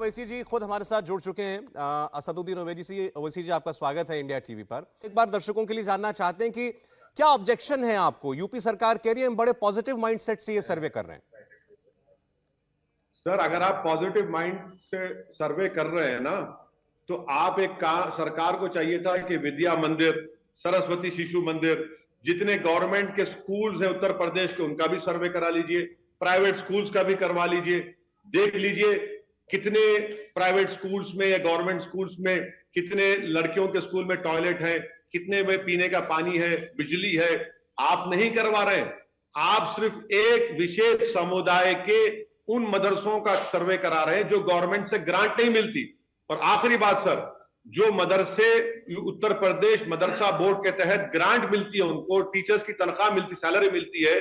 ओवैसी जी खुद हमारे साथ जुड़ चुके हैं। असदुद्दीन ओवैसी जी आपका स्वागत है इंडिया टीवी पर। एक बार दर्शकों के लिए जानना चाहते हैं कि क्या ऑब्जेक्शन है आपको? यूपी सरकार कह रही है हम बड़े पॉजिटिव माइंडसेट से ये सर्वे कर रहे हैं। सर, अगर आप पॉजिटिव माइंड से सर्वे कर रहे हैं ना, तो आप सरकार को चाहिए था कि विद्या मंदिर, सरस्वती शिशु मंदिर, जितने गवर्नमेंट के स्कूल्स हैं उत्तर प्रदेश के, उनका भी सर्वे करा लीजिए, प्राइवेट स्कूल्स का भी करवा लीजिए। देख लीजिए कितने प्राइवेट स्कूल्स में या गवर्नमेंट स्कूल्स में कितने लड़कियों के स्कूल में टॉयलेट है, कितने में पीने का पानी है, बिजली है। आप नहीं करवा रहे हैं, आप सिर्फ एक विशेष समुदाय के उन मदरसों का सर्वे करा रहे हैं जो गवर्नमेंट से ग्रांट नहीं मिलती। और आखिरी बात सर, जो मदरसे उत्तर प्रदेश मदरसा बोर्ड के तहत ग्रांट मिलती है, उनको टीचर्स की तनख्वाह मिलती, सैलरी मिलती है,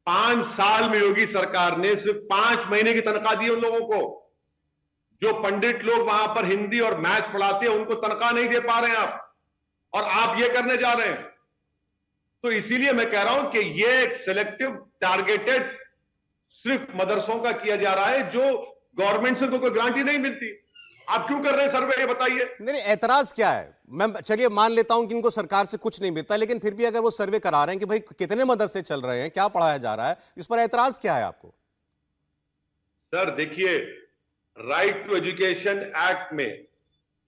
5 साल में योगी सरकार ने सिर्फ 5 महीने की तनख्वाह दी उन लोगों को। जो पंडित लोग वहां पर हिंदी और मैथ्स पढ़ाते हैं उनको तनख्वाह नहीं दे पा रहे हैं आप, और आप ये करने जा रहे हैं। तो इसीलिए मैं कह रहा हूं कि ये एक सिलेक्टिव टारगेटेड सिर्फ मदरसों का किया जा रहा है जो गवर्नमेंट से तो कोई ग्रांट ही नहीं मिलती। आप क्यों कर रहे हैं सर्वे, ये बताइए। नहीं, एतराज क्या है? मैं चलिए मान लेता हूं कि इनको सरकार से कुछ नहीं मिलता, लेकिन फिर भी अगर वो सर्वे करा रहे हैं कि भाई कितने मदरसे चल रहे हैं, क्या पढ़ाया जा रहा है, इस पर एतराज क्या है आपको? सर देखिए, राइट टू एजुकेशन एक्ट में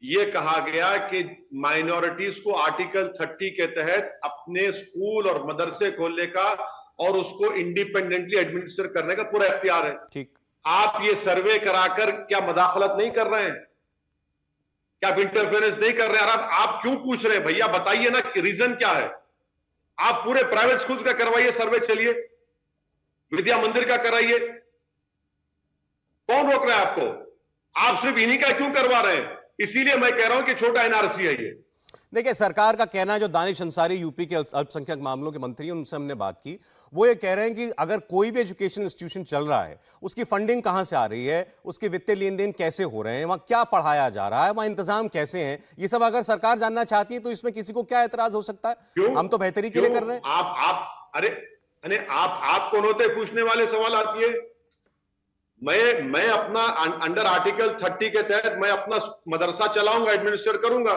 यह कहा गया कि माइनॉरिटीज को आर्टिकल 30 के तहत अपने स्कूल और मदरसे खोलने का और उसको इंडिपेंडेंटली एडमिनिस्टर करने का पूरा इख्तियार है। ठीक, आप ये सर्वे कराकर क्या मदाखलत नहीं कर रहे हैं? क्या आप इंटरफेरेंस नहीं कर रहे हैं? आप क्यों पूछ रहे हैं भैया? बताइए ना कि रीजन क्या है। आप पूरे प्राइवेट स्कूल्स का करवाइए सर्वे, चलिए विद्या मंदिर का कराइए, कौन रोक रहा है आपको? आप सिर्फ इन्हीं का क्यों करवा रहे हैं? इसीलिए मैं कह रहा हूं कि छोटा एनआरसी है ये। देखिए, सरकार का कहना है, जो दानिश अंसारी यूपी के अल्पसंख्यक मामलों के मंत्री हैं, उनसे हमने बात की, वो ये कह रहे हैं कि अगर कोई भी एजुकेशन इंस्टीट्यूशन चल रहा है, उसकी फंडिंग कहां से आ रही है, उसके वित्तीय लेन देन कैसे हो रहे हैं, वहां क्या पढ़ाया जा रहा है, वहां इंतजाम कैसे हैं, ये सब अगर सरकार जानना चाहती है तो इसमें किसी को क्या एतराज हो सकता है? क्यों? हम तो बेहतरी के लिए कर रहे हैं। आप कौन होते पूछने वाले? सवाल आती है। मैं अपना अंडर आर्टिकल 30 के तहत मैं अपना मदरसा चलाऊंगा, एडमिनिस्टर करूंगा।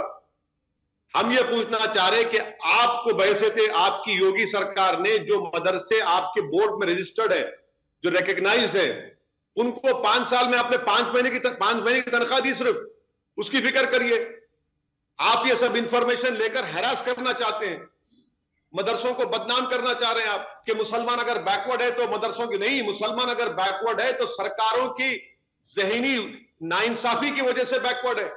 हम ये पूछना चाह रहे हैं कि आपको वैसे थे, आपकी योगी सरकार ने जो मदरसे आपके बोर्ड में रजिस्टर्ड है, जो रिकॉग्नाइज्ड है, उनको 5 साल में आपने 5 महीने की तनख्वाह दी, सिर्फ उसकी फिक्र करिए। आप ये सब इंफॉर्मेशन लेकर हैरास करना चाहते हैं, मदरसों को बदनाम करना चाह रहे हैं आप कि मुसलमान अगर बैकवर्ड है तो मदरसों की नहीं, मुसलमान अगर बैकवर्ड है तो सरकारों की ज़हनी नाइंसाफी की वजह से बैकवर्ड है,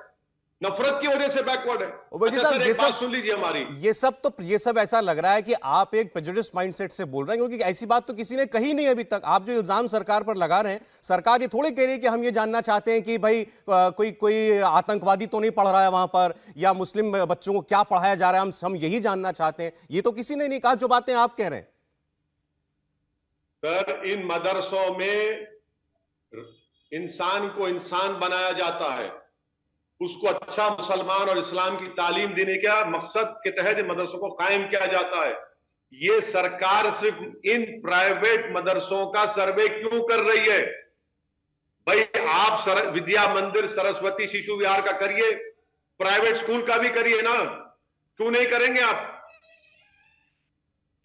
नफरत की वजह से बैकवर्ड है। ओवैसी साहब, ये सब सुन लीजिए हमारी। ये सब ऐसा लग रहा है कि आप एक प्रेजुडिस माइंडसेट से बोल रहे हैं, क्योंकि ऐसी बात तो किसी ने कही नहीं अभी तक। आप जो इल्जाम सरकार पर लगा रहे हैं, सरकार ये थोड़ी कह रही है कि हम ये जानना चाहते हैं कि भाई कोई आतंकवादी तो नहीं पढ़ रहा है वहां पर, या मुस्लिम बच्चों को क्या पढ़ाया जा रहा है, हम यही जानना चाहते हैं। ये तो किसी ने नहीं कहा जो बातें आप कह रहे हैं। सर, इन मदरसों में इंसान को इंसान बनाया जाता है, उसको अच्छा मुसलमान और इस्लाम की तालीम देने का मकसद के तहत मदरसों को कायम किया जाता है। ये सरकार सिर्फ इन प्राइवेट मदरसों का सर्वे क्यों कर रही है? भाई आप विद्या मंदिर, सरस्वती शिशु विहार का करिए, प्राइवेट स्कूल का भी करिए ना, क्यों नहीं करेंगे आप?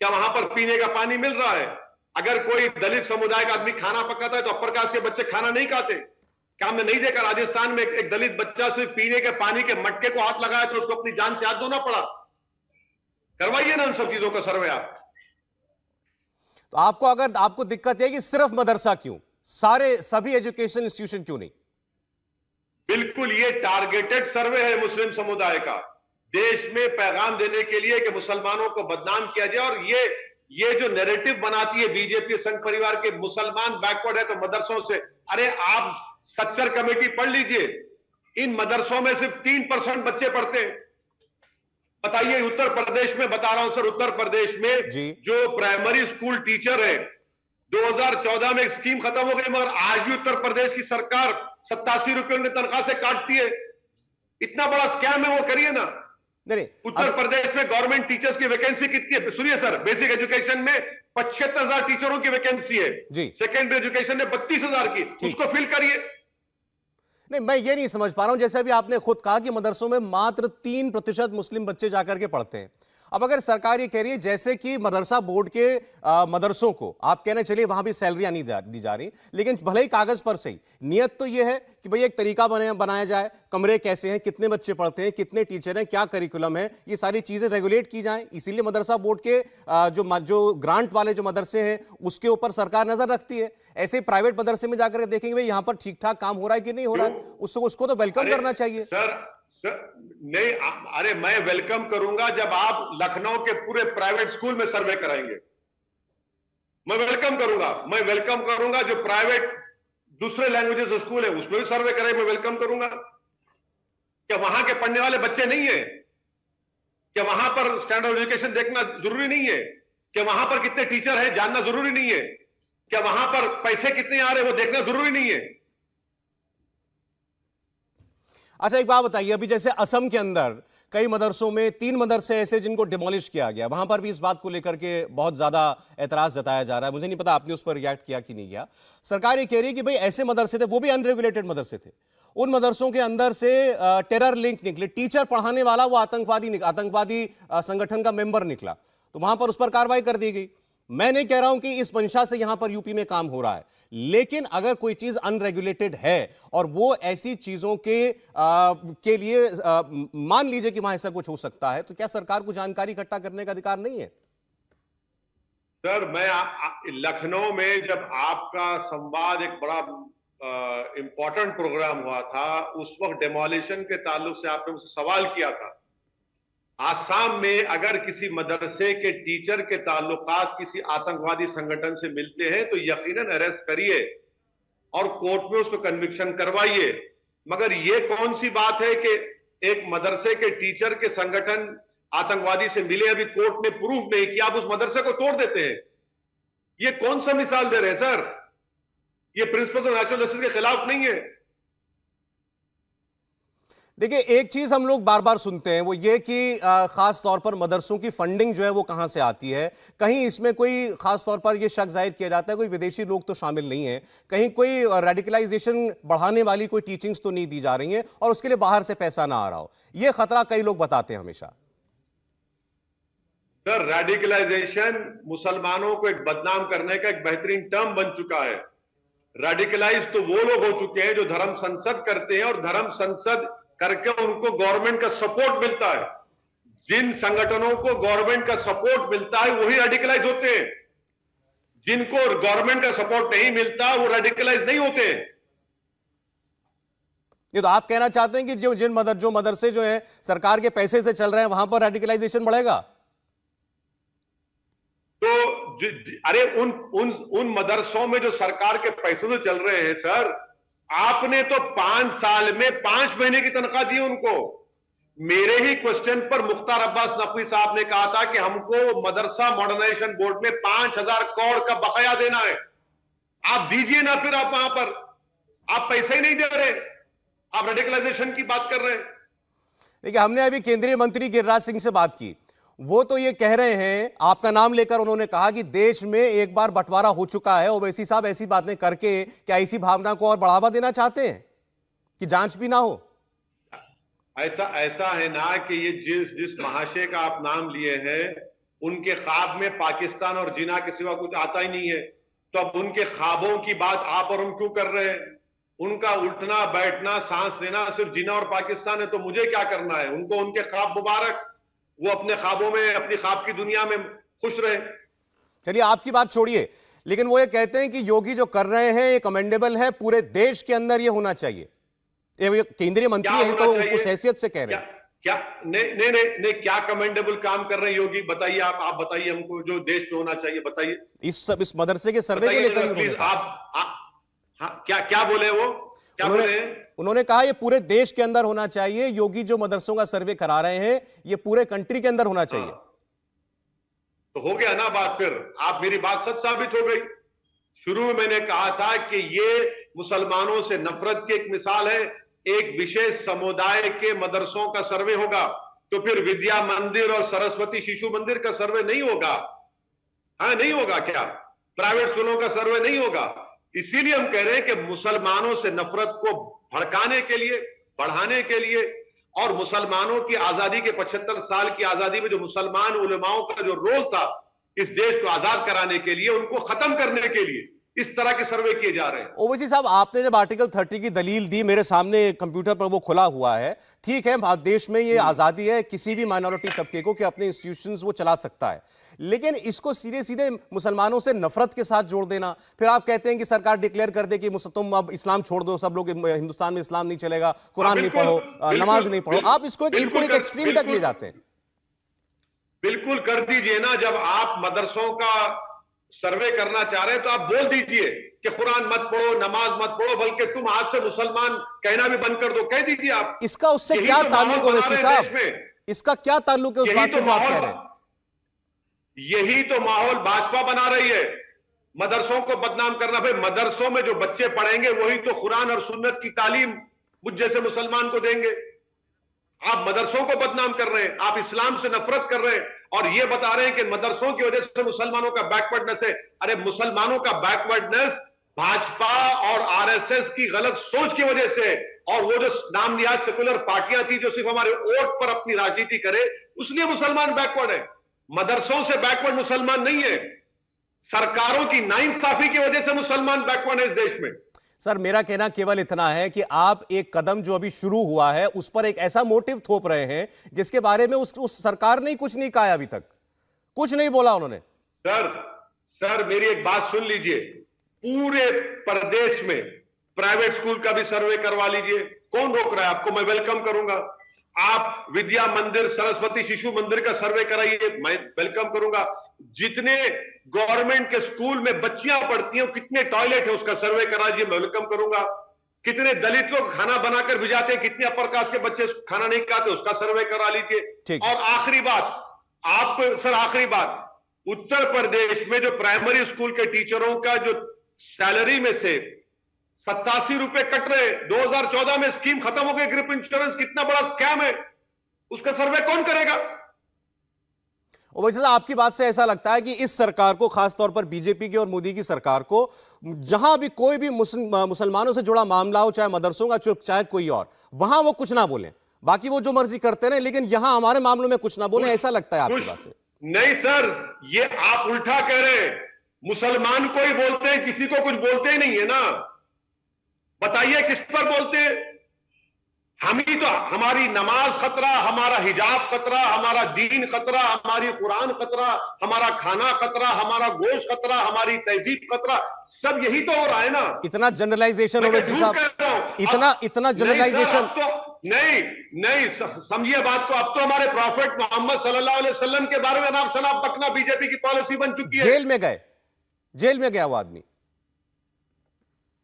क्या वहां पर पीने का पानी मिल रहा है? अगर कोई दलित समुदाय का आदमी खाना पकाता है तो अपर कास्ट के बच्चे खाना नहीं खाते। क्या हमने नहीं देखा राजस्थान में एक दलित बच्चा सिर्फ पीने के पानी के मटके को हाथ लगाया तो उसको अपनी जान से हाथ धोना पड़ा? करवाइए ना उन सब चीजों का सर्वे आप। तो आपको दिक्कत है कि सिर्फ मदरसा क्यों, सभी एजुकेशन इंस्टीट्यूशन क्यों नहीं? बिल्कुल, ये टारगेटेड सर्वे है मुस्लिम समुदाय का, देश में पैगाम देने के लिए कि मुसलमानों को बदनाम किया जाए। और ये जो नैरेटिव बनाती है बीजेपी संघ परिवार के, मुसलमान बैकवर्ड है तो मदरसों से, अरे आप सच्चर कमेटी पढ़ लीजिए, इन मदरसों में सिर्फ 3% बच्चे पढ़ते हैं। बताइए, उत्तर प्रदेश में बता रहा हूं सर, उत्तर प्रदेश में जो प्राइमरी स्कूल टीचर है, 2014 में एक स्कीम खत्म हो गई, मगर आज भी उत्तर प्रदेश की सरकार 87 रुपए उनकी तनख्वाह से काटती है। इतना बड़ा स्कैम है, वो करिए ना। नहीं, उत्तर प्रदेश में गवर्नमेंट टीचर्स की वैकेंसी कितनी है? सुनिए सर, बेसिक एजुकेशन में 75,000 टीचरों की वैकेंसी है, सेकेंडरी एजुकेशन में 32,000 की, उसको फिल करिए। नहीं, मैं ये नहीं समझ पा रहा हूं, जैसे अभी आपने खुद कहा कि मदरसों में मात्र 3% मुस्लिम बच्चे जाकर के पढ़ते हैं। अब अगर सरकार ये कह रही है जैसे कि मदरसा बोर्ड के मदरसों को आप कहने चलिए वहां भी सैलरियां नहीं दी जा रही, लेकिन भले ही कागज पर सही, नियत तो ये है कि भाई एक तरीका बनाया जाए, कमरे कैसे हैं, कितने बच्चे पढ़ते हैं, कितने टीचर हैं, क्या करिकुलम है, ये सारी चीजें रेगुलेट की जाएं। इसीलिए मदरसा बोर्ड के जो ग्रांट वाले जो मदरसे हैं उसके ऊपर सरकार नजर रखती है। ऐसे ही प्राइवेट मदरसे में जाकर देखेंगे भाई यहां पर ठीक ठाक काम हो रहा है कि नहीं हो रहा है, उसको तो वेलकम करना चाहिए। सर नहीं, अरे मैं वेलकम करूंगा जब आप लखनऊ के पूरे प्राइवेट स्कूल में सर्वे कराएंगे। मैं वेलकम करूंगा जो प्राइवेट दूसरे लैंग्वेजेस स्कूल है उसमें भी सर्वे कराएंगे, मैं वेलकम करूंगा। क्या वहां के पढ़ने वाले बच्चे नहीं है? क्या वहां पर स्टैंडर्ड एजुकेशन देखना जरूरी नहीं है? क्या वहां पर कितने टीचर हैं जानना जरूरी नहीं है? क्या वहां पर पैसे कितने आ रहे हैं वो देखना जरूरी नहीं है? अच्छा, एक बात बताइए, अभी जैसे असम के अंदर कई मदरसों में 3 मदरसे ऐसे जिनको डिमोलिश किया गया, वहां पर भी इस बात को लेकर के बहुत ज्यादा एतराज जताया जा रहा है। मुझे नहीं पता आपने उस पर रिएक्ट किया कि नहीं किया। सरकार ये कह रही है कि भाई ऐसे मदरसे थे, वो भी अनरेगुलेटेड मदरसे थे, उन मदरसों के अंदर से टेरर लिंक निकले, टीचर पढ़ाने वाला वो आतंकवादी संगठन का मेंबर निकला, तो वहां पर उस पर कार्रवाई कर दी गई। मैं नहीं कह रहा हूं कि इस मंशा से यहां पर यूपी में काम हो रहा है, लेकिन अगर कोई चीज अनरेगुलेटेड है और वो ऐसी चीजों के लिए मान लीजिए कि वहां ऐसा कुछ हो सकता है, तो क्या सरकार को जानकारी इकट्ठा करने का अधिकार नहीं है? सर मैं लखनऊ में जब आपका संवाद एक बड़ा इंपॉर्टेंट प्रोग्राम हुआ था, उस वक्त डेमोलिशन के ताल्लुक से आपने मुझसे सवाल किया था। आसाम में अगर किसी मदरसे के टीचर के ताल्लुकात किसी आतंकवादी संगठन से मिलते हैं तो यकीनन अरेस्ट करिए और कोर्ट में उसको कन्विक्शन करवाइए। मगर यह कौन सी बात है कि एक मदरसे के टीचर के संगठन आतंकवादी से मिले, अभी कोर्ट ने प्रूफ नहीं किया, आप उस मदरसे को तोड़ देते हैं? ये कौन सा मिसाल दे रहे हैं सर? ये प्रिंसिपल ऑफ नेशनल जस्टिस के खिलाफ नहीं है। देखिए, एक चीज हम लोग बार बार सुनते हैं वो ये कि खास तौर पर मदरसों की फंडिंग जो है वो कहां से आती है। कहीं इसमें कोई खास तौर पर ये शक जाहिर किया जाता है कोई विदेशी लोग तो शामिल नहीं है, कहीं कोई रेडिकलाइजेशन बढ़ाने वाली कोई टीचिंग्स तो नहीं दी जा रही हैं और उसके लिए बाहर से पैसा ना आ रहा हो, ये खतरा कई लोग बताते हैं हमेशा। सर रेडिकलाइजेशन मुसलमानों को एक बदनाम करने का एक बेहतरीन टर्म बन चुका है। रेडिकलाइज तो वो लोग हो चुके हैं जो धर्म संसद करते हैं और धर्म संसद करके उनको गवर्नमेंट का सपोर्ट मिलता है। जिन संगठनों को गवर्नमेंट का सपोर्ट मिलता है वही रेडिकलाइज होते हैं, जिनको गवर्नमेंट का सपोर्ट नहीं मिलता वो रेडिकलाइज नहीं होते हैं। ये तो आप कहना चाहते हैं कि जो मदरसे जो है सरकार के पैसे से चल रहे हैं वहां पर रेडिकलाइजेशन बढ़ेगा? तो अरे उन मदरसों में जो सरकार के पैसों से चल रहे हैं सर, आपने तो 5 साल में 5 महीने की तनख्वाह दी उनको। मेरे ही क्वेश्चन पर मुख्तार अब्बास नकवी साहब ने कहा था कि हमको मदरसा मॉडर्नाइजेशन बोर्ड में 5000 करोड़ का बकाया देना है। आप दीजिए ना, फिर आप वहां पर आप पैसे ही नहीं दे रहे, आप रेडिकलाइजेशन की बात कर रहे हैं। देखिए, हमने अभी केंद्रीय मंत्री गिरिराज सिंह से बात की, वो तो ये कह रहे हैं, आपका नाम लेकर उन्होंने कहा कि देश में एक बार बंटवारा हो चुका है। ओवैसी साहब ऐसी बातें करके क्या इसी भावना को और बढ़ावा देना चाहते हैं कि जांच भी ना हो? ऐसा है ना कि ये जिस महाशय का आप नाम लिए हैं उनके ख्वाब में पाकिस्तान और जिना के सिवा कुछ आता ही नहीं है, तो अब उनके ख्वाबों की बात आप और हम क्यों कर रहे हैं? उनका उठना बैठना सांस लेना सिर्फ जिना और पाकिस्तान है, तो मुझे क्या करना है? उनको उनके ख्वाब मुबारक, वो अपने ख्वाबों में अपनी ख्वाब की दुनिया में खुश रहे। चलिए, आपकी बात छोड़िए, लेकिन वो ये कहते हैं कि योगी जो कर रहे हैं ये कमेंडेबल है, पूरे देश के अंदर ये होना चाहिए। ये केंद्रीय मंत्री है तो उस हैसियत से कह रहे हैं। क्या नहीं, क्या कमेंडेबल काम कर रहे हैं योगी? बताइए, आप बताइए हमको जो देश में होना चाहिए, बताइए। इस मदरसे के सर्वे के लेकर आप क्या बोले वो? क्या बोले? उन्होंने कहा ये पूरे देश के अंदर होना चाहिए। योगी जो मदरसों का सर्वे करा रहे हैं ये पूरे कंट्री के अंदर होना चाहिए। तो हो गया ना बात, फिर आप मेरी बात सच साबित हो गई। शुरू में मैंने कहा था कि ये मुसलमानों से नफरत की एक मिसाल है। एक विशेष समुदाय के मदरसों का सर्वे होगा तो फिर विद्या मंदिर और सरस्वती शिशु मंदिर का सर्वे नहीं होगा? हाँ, नहीं होगा क्या? प्राइवेट स्कूलों का सर्वे नहीं होगा? इसीलिए हम कह रहे हैं कि मुसलमानों से नफरत को भड़काने के लिए, बढ़ाने के लिए, और मुसलमानों की आजादी के 75 साल की आजादी में जो मुसलमान उलमाओं का जो रोल था इस देश को आजाद कराने के लिए, उनको खत्म करने के लिए इस तरह के सर्वे किए जा रहे हैं। ओवैसी साहब, आपने जब आर्टिकल 30 की दलील दी, मेरे सामने कंप्यूटर पर वो खुला हुआ है। ठीक है, देश में ये आजादी है किसी भी माइनॉरिटी तबके को कि अपने इंस्टीट्यूशंस वो चला सकता है, लेकिन इसको सीधे सीधे मुसलमानों से नफरत के साथ जोड़ देना, फिर आप कहते हैं कि सरकार डिक्लेयर कर दे कि तुम अब इस्लाम छोड़ दो, सब लोग हिंदुस्तान में इस्लाम नहीं चलेगा, कुरान नहीं पढ़ो, नमाज नहीं पढ़ो। आप इसको एक एक्सट्रीम तक ले जाते हैं। बिल्कुल कर दीजिए ना। जब आप मदरसों का सर्वे करना चाह रहे हैं तो आप बोल दीजिए कि कुरान मत पढ़ो, नमाज मत पढ़ो, बल्कि तुम आज से मुसलमान कहना भी बंद कर दो, कह दीजिए आप। इसका उससे क्या ताल्लुक है ओवैसी साहब? इसका क्या ताल्लुक है उस बात से जो आप कह रहे हैं? यही तो माहौल भाजपा बना रही है, मदरसों को बदनाम करना। भाई मदरसों में जो बच्चे पढ़ेंगे वही तो कुरान और सुन्नत की तालीम मुझ जैसे मुसलमान को देंगे। आप मदरसों को बदनाम कर रहे हैं, आप इस्लाम से नफरत कर रहे हैं और ये बता रहे हैं कि मदरसों की वजह से मुसलमानों का बैकवर्डनेस है। अरे मुसलमानों का बैकवर्डनेस भाजपा और आरएसएस की गलत सोच की वजह से, और वो जो नाम निहाद सेकुलर पार्टियां थी जो सिर्फ हमारे वोट पर अपनी राजनीति करे, उसलिए मुसलमान बैकवर्ड है। मदरसों से बैकवर्ड मुसलमान नहीं है, सरकारों की नाइंसाफी की वजह से मुसलमान बैकवर्ड है इस देश में। सर, मेरा कहना केवल इतना है कि आप एक कदम जो अभी शुरू हुआ है उस पर एक ऐसा मोटिव थोप रहे हैं जिसके बारे में उस सरकार ने कुछ नहीं कहा, अभी तक कुछ नहीं बोला उन्होंने। सर मेरी एक बात सुन लीजिए, पूरे प्रदेश में प्राइवेट स्कूल का भी सर्वे करवा लीजिए, कौन रोक रहा है आपको? मैं वेलकम करूंगा। आप विद्या मंदिर, सरस्वती शिशु मंदिर का सर्वे कराइए, मैं वेलकम करूंगा। जितने गवर्नमेंट के स्कूल में बच्चियां पढ़ती हैं कितने टॉयलेट है उसका सर्वे कराइए, मैं वेलकम करूंगा। कितने दलित लोग खाना बनाकर भिजाते हैं, कितने अपर कास्ट के बच्चे खाना नहीं खाते, उसका सर्वे करा लीजिए। और आखिरी बात, उत्तर प्रदेश में जो प्राइमरी स्कूल के टीचरों का जो सैलरी में से 87 रुपए कट रहे, 2014 में स्कीम खत्म हो गई ग्रुप इंश्योरेंस, कितना बड़ा स्कैम है, उसका सर्वे कौन करेगा? वैसे आपकी बात से ऐसा लगता है कि इस सरकार को, खासतौर पर बीजेपी की और मोदी की सरकार को, जहां भी कोई भी मुसलमानों से जुड़ा मामला हो, चाहे मदरसों का चाहे कोई और, वहां वो कुछ ना बोले, बाकी वो जो मर्जी करते रहे, लेकिन यहां हमारे मामलों में कुछ ना बोले, ऐसा लगता है आपकी बात से? नहीं सर, ये आप उल्टा कह रहे हैं। मुसलमान को ही बोलते हैं, किसी को कुछ बोलते ही नहीं है ना। बताइए किस पर बोलते हैं? हम ही तो, हमारी नमाज खतरा, हमारा हिजाब खतरा, हमारा दीन खतरा, हमारी कुरान खतरा, हमारा खाना खतरा, हमारा गोश्त खतरा, हमारी तहजीब खतरा, सब यही तो हो रहा है ना। इतना जनरलाइजेशन ओवैसी साहब, इतना जनरलाइजेशन नहीं समझिए बात को। अब तो हमारे प्रॉफिट मोहम्मद सल्लल्लाहु अलैहि वसल्लम के बारे में नाम शनाब बकना बीजेपी की पॉलिसी बन चुकी है। जेल में गया वो आदमी।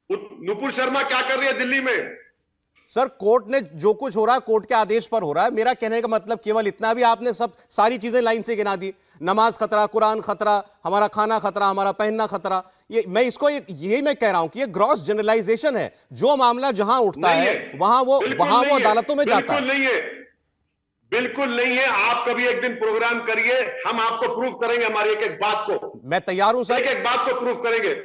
नुपुर शर्मा क्या कर रही है दिल्ली में? सर, कोर्ट ने जो कुछ हो रहा है कोर्ट के आदेश पर हो रहा है। मेरा कहने का मतलब केवल इतना, भी आपने सब सारी चीजें लाइन से गिना दी, नमाज खतरा, कुरान खतरा, हमारा खाना खतरा, हमारा पहनना खतरा। ये मैं इसको यही मैं कह रहा हूं कि ये ग्रॉस जनरलाइजेशन है। जो मामला जहां उठता है वहां वो अदालतों में जाता है। बिल्कुल नहीं है। आप कभी एक दिन प्रोग्राम करिए, हम आपको प्रूफ करेंगे हमारी एक एक बात को। मैं तैयार हूं सर, एक एक बात को प्रूफ करेंगे।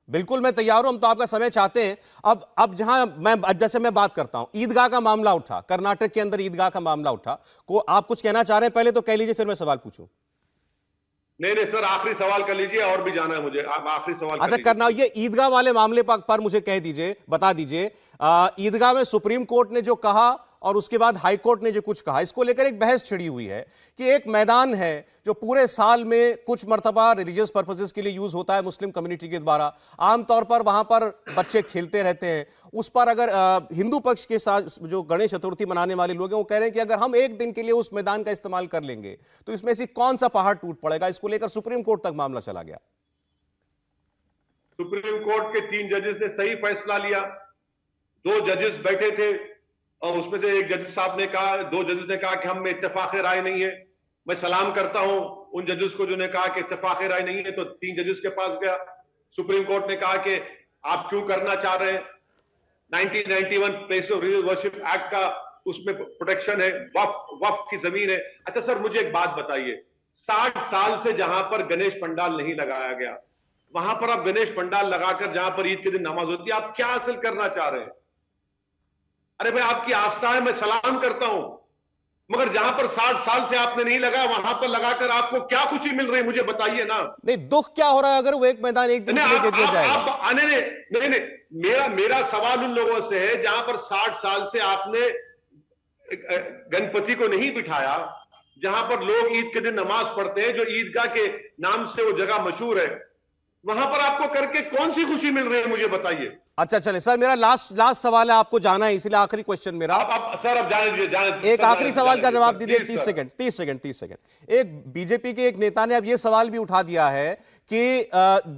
बिल्कुल मैं तैयार हूं, हम तो आपका समय चाहते हैं। अब जैसे मैं बात करता हूं, ईदगाह का मामला उठा, कर्नाटक के अंदर ईदगाह का मामला उठा, को आप कुछ कहना चाह रहे हैं? पहले तो कह लीजिए, फिर मैं सवाल पूछूं। नहीं सर, आखिरी सवाल कर लीजिए, और भी जाना है मुझे। आप आखिरी सवाल अच्छा करना, ये ईदगाह वाले मामले पर मुझे कह दीजिए, बता दीजिए, ईदगाह में सुप्रीम कोर्ट ने जो कहा और उसके बाद हाई कोर्ट ने जो कुछ कहा, इसको लेकर एक बहस छिड़ी हुई है कि एक मैदान है जो पूरे साल में कुछ मर्तबा रिलीजियस पर्पसेस के लिए यूज होता है मुस्लिम कम्युनिटी के द्वारा, आमतौर पर वहां पर बच्चे खेलते रहते हैं, उस पर अगर हिंदू पक्ष के साथ जो गणेश चतुर्थी मनाने वाले लोग हैं वो कह रहे हैं कि अगर हम एक दिन के लिए उस मैदान का इस्तेमाल कर लेंगे तो इसमें से कौन सा पहाड़ टूट पड़ेगा। इसको लेकर सुप्रीम कोर्ट तक मामला चला गया। सुप्रीम कोर्ट के 3 जजेस ने सही फैसला लिया। 2 जजेस बैठे थे और उसमें से एक जज साहब ने कहा, 2 जजेस ने कहा कि हम में इत्तेफाक राय नहीं है। मैं सलाम करता हूं उन जजेस को जिन्होंने कहा कि इत्तेफाक राय नहीं है। तो 3 जजेस के पास गया, सुप्रीम कोर्ट ने कहा कि आप क्यों करना चाह रहे हैं? 1991 प्लेस ऑफ वर्शिप एक्ट का उसमें प्रोटेक्शन है, वक्फ की जमीन है। अच्छा सर, मुझे एक बात बताइए, 60 साल से जहां पर गणेश पंडाल नहीं लगाया गया, वहां पर आप गणेश पंडाल लगाकर जहां पर ईद के दिन नमाज होती है, आप क्या हासिल करना चाह रहे हैं? अरे भाई, आपकी आस्था है, मैं सलाम करता हूं, मगर जहां पर 60 साल से आपने नहीं लगाया, वहां पर लगाकर आपको क्या खुशी मिल रही है, मुझे बताइए ना। नहीं, दुख क्या हो रहा है अगर वो एक मैदान एक दिन के लिए दे दिया जाएगा? आप आने नहीं, मेरा सवाल उन लोगों से है जहां पर 60 साल से आपने गणपति को नहीं बिठाया, जहां पर लोग ईद के दिन नमाज पढ़ते हैं, जो ईदगाह के नाम से वो जगह मशहूर है, वहां पर आपको करके कौन सी खुशी मिल रही है, मुझे बताइए। अच्छा चले सर, मेरा लास्ट सवाल है, आपको जाना है, इसलिए आखिरी क्वेश्चन मेरा। सर अब जाने दीजिए, एक आखिरी सवाल का जवाब दीजिए, 30 सेकंड। एक बीजेपी के एक नेता ने अब यह सवाल भी उठा दिया है कि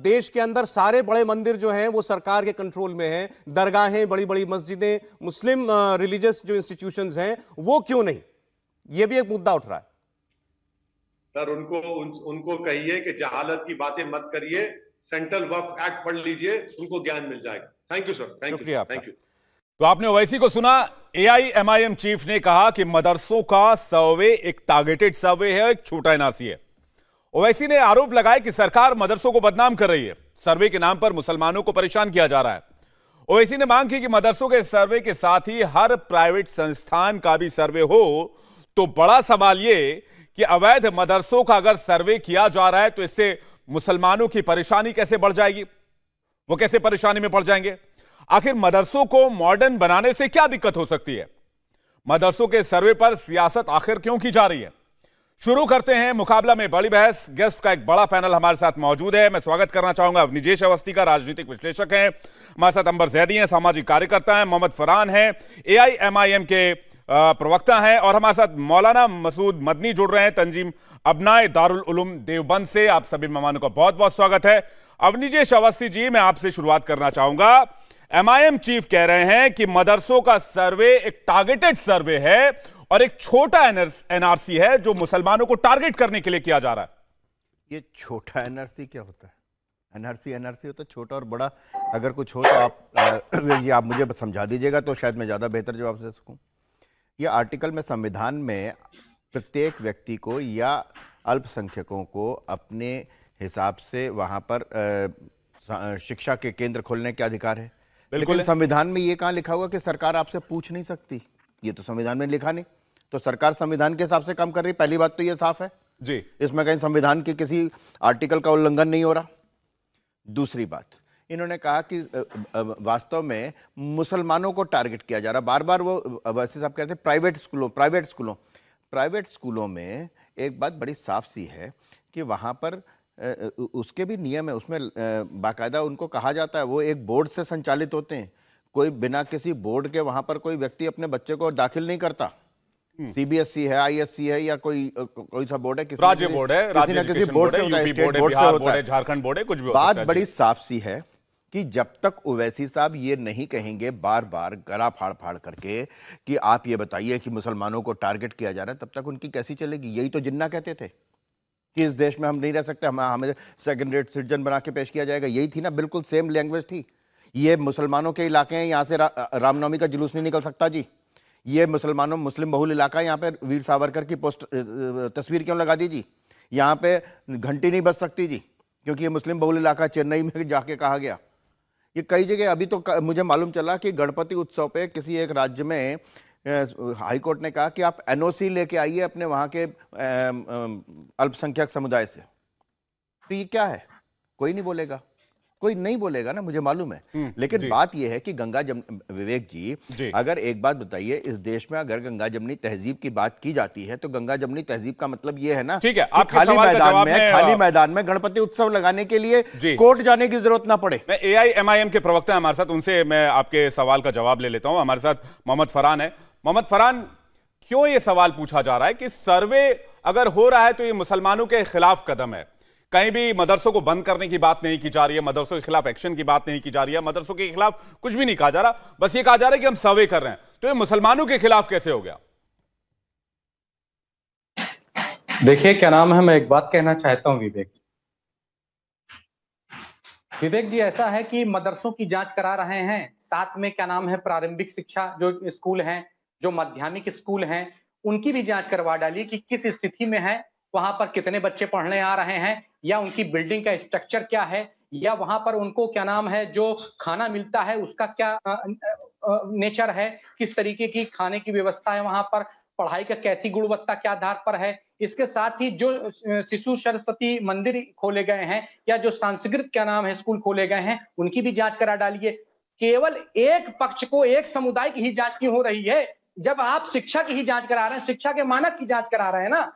देश के अंदर सारे बड़े मंदिर जो हैं वो सरकार के कंट्रोल में हैं, दरगाहें, बड़ी बड़ी मस्जिदें, मुस्लिम रिलीजियस जो इंस्टीट्यूशंस हैं वो क्यों नहीं? यह भी एक मुद्दा उठ रहा है। सर उनको कहिए कि जहालत की बातें मत करिए, सेंट्रल वक्फ एक्ट पढ़ लीजिए, उनको ज्ञान मिल जाएगा। Thank you sir, thank you. तो आपने ओवैसी को सुना। एआईएमआईएम चीफ ने कहा कि मदरसों का सर्वे एक टारगेटेड सर्वे है, एक छोटा एनआरसी है। ओवैसी ने आरोप लगाया कि सरकार मदरसों को बदनाम कर रही है, सर्वे के नाम पर मुसलमानों को परेशान किया जा रहा है। ओवैसी ने मांग की कि मदरसों के सर्वे के साथ ही हर प्राइवेट संस्थान का भी सर्वे हो। तो बड़ा सवाल यह कि अवैध मदरसों का अगर सर्वे किया जा रहा है तो इससे मुसलमानों की परेशानी कैसे बढ़ जाएगी, वो कैसे परेशानी में पड़ जाएंगे? आखिर मदरसों को मॉडर्न बनाने से क्या दिक्कत हो सकती है? मदरसों के सर्वे पर सियासत आखिर क्यों की जा रही है? शुरू करते हैं मुकाबला में बड़ी बहस। गेस्ट का एक बड़ा पैनल हमारे साथ मौजूद है। मैं स्वागत करना चाहूंगा अवनिजेश अवस्थी का, राजनीतिक विश्लेषक हैं। हमारे साथ अंबर जैदी हैं, सामाजिक कार्यकर्ता हैं। मोहम्मद फरहान हैं, एआईएमआईएम के प्रवक्ता हैं। और हमारे साथ मौलाना मसूद मदनी जुड़ रहे हैं, तंजीम अबनाए दारुल उलूम देवबंद से। आप सभी मेहमानों का बहुत बहुत स्वागत है। अवनिजेश अवस्थी जी, मैं आपसे शुरुआत करना चाहूंगा। एमआईएम चीफ कह रहे हैं कि मदरसों का सर्वे एक टारगेटेड सर्वे है और एक छोटा एनआरसी है जो मुसलमानों को टारगेट करने के लिए किया जा रहा है। ये छोटा एनआरसी क्या होता है? एनआरसी होता है छोटा और बड़ा। अगर कुछ हो तो आप मुझे समझा दीजिएगा तो शायद मैं ज़्यादा बेहतर जवाब दे सकूं। ये आर्टिकल में संविधान में प्रत्येक व्यक्ति को या अल्पसंख्यकों को अपने हिसाब से वहाँ पर शिक्षा के केंद्र खोलने के अधिकार है। लेकिन संविधान में ये कहाँ लिखा हुआ कि सरकार आपसे पूछ नहीं सकती? ये तो संविधान में लिखा नहीं। तो सरकार संविधान के हिसाब से काम कर रही है, पहली बात तो ये साफ है जी, इसमें कहीं संविधान के किसी आर्टिकल का उल्लंघन नहीं हो रहा। दूसरी बात, इन्होंने कहा कि वास्तव में मुसलमानों को टारगेट किया जा रहा। बार बार वो वैसे साहब कहते हैं प्राइवेट स्कूलों में एक बात बड़ी साफ सी है कि वहाँ पर उसके भी नियम है, उसमें बाकायदा उनको कहा जाता है, वो एक बोर्ड से संचालित होते हैं। कोई बिना किसी बोर्ड के वहाँ पर कोई व्यक्ति अपने बच्चे को दाखिल नहीं करता। सीबीएसई है, आईएससी है या कोई सा बोर्ड है, राज्य बोर्ड है, किसी न किसी बोर्ड से होता है, स्टेट बोर्ड से होता है, झारखंड बोर्ड है, कुछ भी। बात बड़ी साफ सी है कि जब तक ओवैसी साहब ये नहीं कहेंगे बार बार गला फाड़ फाड़ करके कि आप ये बताइए कि मुसलमानों को टारगेट किया जा रहा है, तब तक उनकी कैसी चलेगी? यही तो जिन्ना कहते थे कि इस देश में हम नहीं रह सकते, हमें सेकंड रेट सिटीजन बना के पेश किया जाएगा। यही थी ना, बिल्कुल सेम लैंग्वेज थी। ये मुसलमानों के इलाके हैं, यहाँ से रामनवमी का जुलूस नहीं निकल सकता जी। ये मुस्लिम बहुल इलाका है, यहाँ पे वीर सावरकर की तस्वीर क्यों लगा दी जी? यहाँ पे घंटी नहीं बज सकती जी क्योंकि ये मुस्लिम बहुल इलाका, चेन्नई में जाके कहा गया। ये कई जगह, अभी तो मुझे मालूम चला कि गणपति उत्सव पे किसी एक राज्य में हाई कोर्ट ने कहा कि आप एनओसी लेके आइए अपने वहाँ के अल्पसंख्यक समुदाय से। तो ये क्या है? कोई नहीं बोलेगा, कोई नहीं बोलेगा ना, मुझे मालूम है। लेकिन बात यह है कि विवेक जी, अगर एक बात बताइए, इस देश में अगर गंगा जमनी तहजीब की बात की जाती है तो गंगा जमनी तहजीब का मतलब यह है ना, ठीक है, आप खाली मैदान में गणपति उत्सव लगाने के लिए कोर्ट जाने की जरूरत ना पड़े। मैं एआईएमआईएम के प्रवक्ता हमारे साथ, उनसे मैं आपके सवाल का जवाब ले लेता हूं। हमारे साथ मोहम्मद फरहान है। मोहम्मद फरहान, क्यों ये सवाल पूछा जा रहा है कि सर्वे अगर हो रहा है तो ये मुसलमानों के खिलाफ कदम है? कहीं भी मदरसों को बंद करने की बात नहीं की जा रही है, मदरसों के खिलाफ एक्शन की बात नहीं की जा रही है, मदरसों के खिलाफ कुछ भी नहीं कहा जा रहा, बस ये कहा जा रहा है कि हम सर्वे कर रहे हैं। तो ये मुसलमानों के खिलाफ कैसे हो गया? देखिए, क्या नाम है, मैं एक बात कहना चाहता हूं विवेक जी, ऐसा है कि मदरसों की जांच करा रहे हैं, साथ में क्या नाम है, प्रारंभिक शिक्षा जो स्कूल हैं, जो माध्यमिक स्कूल हैं, उनकी भी जांच करवा डालिए कि किस स्थिति में है, वहां पर कितने बच्चे पढ़ने आ रहे हैं, या उनकी बिल्डिंग का स्ट्रक्चर क्या है, या वहां पर उनको क्या नाम है जो खाना मिलता है उसका क्या नेचर है, किस तरीके की खाने की व्यवस्था है वहां पर, पढ़ाई का कैसी गुणवत्ता के आधार पर है। इसके साथ ही जो शिशु सरस्वती मंदिर खोले गए हैं या जो सांस्कृतिक क्या नाम है स्कूल खोले गए हैं उनकी भी जांच करा डालिए। केवल एक पक्ष को, एक समुदाय की ही जांच क्यों हो रही है, जब आप शिक्षा की ही जांच करा रहे हैं, शिक्षा के मानक की जांच करा रहे हैं ना।